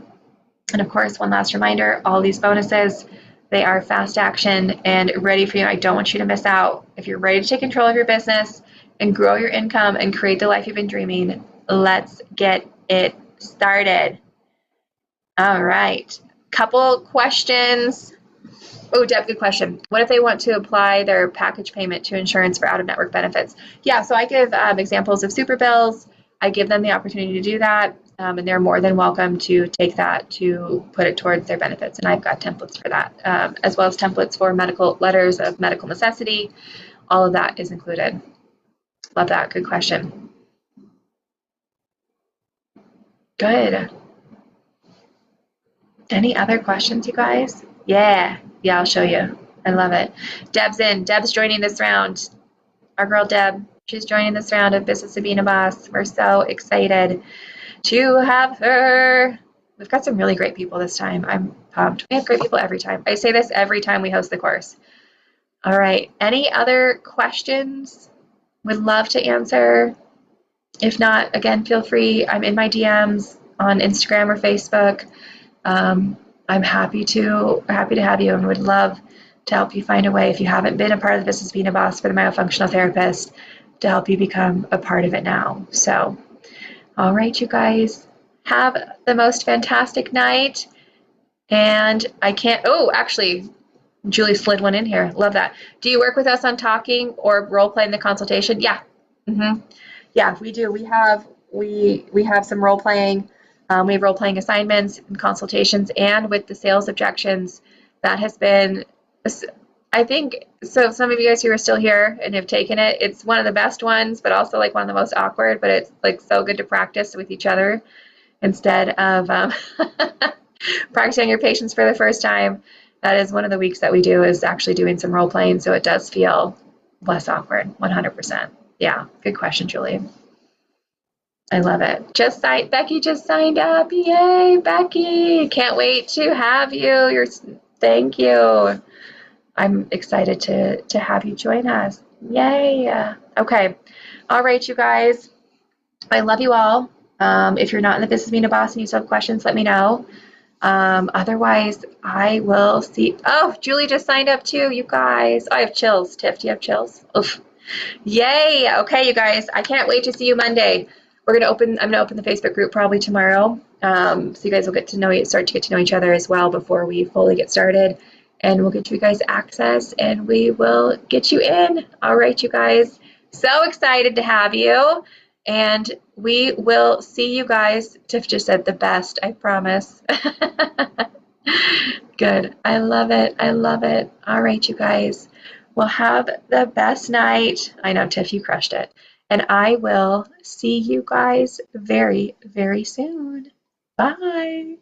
And of course, one last reminder, all these bonuses, they are fast action and ready for you. I don't want you to miss out. If you're ready to take control of your business and grow your income and create the life you've been dreaming, let's get it started. All right. Couple questions. Oh, Deb, good question. What if they want to apply their package payment to insurance for out-of-network benefits? Yeah, so I give examples of super bills. I give them the opportunity to do that, and they're more than welcome to take that to put it towards their benefits. And I've got templates for that, as well as templates for medical letters of medical necessity. All of that is included. Love that. Good question. Good. Any other questions, you guys? Yeah, I'll show you. I love it. Deb's in. Deb's joining this round. Our girl Deb, she's joining this round of Business of Being a Boss. We're so excited to have her. We've got some really great people this time. I'm pumped. We have great people every time. I say this every time we host the course. All right. Any other questions? Would love to answer. If not, again, feel free. I'm in my DMs on Instagram or Facebook. I'm happy to have you and would love to help you find a way, if you haven't been a part of the Business of Being a Boss for the Myofunctional Therapist, to help you become a part of it now. So, all right, you guys, have the most fantastic night. And I can't, actually, Julie slid one in here. Love that. Do you work with us on talking or role playing the consultation? Yeah. Yeah, we do. We have some role playing. We have role playing assignments and consultations, and with the sales objections, that has been, I think, so some of you guys who are still here and have taken it, it's one of the best ones, but also like one of the most awkward. But it's like so good to practice with each other instead of practicing your patients for the first time. That is one of the weeks that we do is actually doing some role playing, so it does feel less awkward. 100%. Yeah, good question, Julie. I love it. Becky just signed up. Yay, Becky! Can't wait to have you. Thank you. I'm excited to have you join us. Yay. Okay. All right, you guys. I love you all. If you're not in the business being a boss and you still have questions, let me know. Otherwise, I will see. Oh, Julie just signed up too, you guys. I have chills. Tiff, do you have chills? Oof. Yay. Okay, you guys. I can't wait to see you Monday. I'm gonna open the Facebook group probably tomorrow. So you guys will start to get to know each other as well before we fully get started. And we'll get you guys access and we will get you in. All right, you guys. So excited to have you. And we will see you guys. Tiff just said the best, I promise. Good. I love it. I love it. All right, you guys. Well, have the best night. I know, Tiff, you crushed it. And I will see you guys very, very soon. Bye.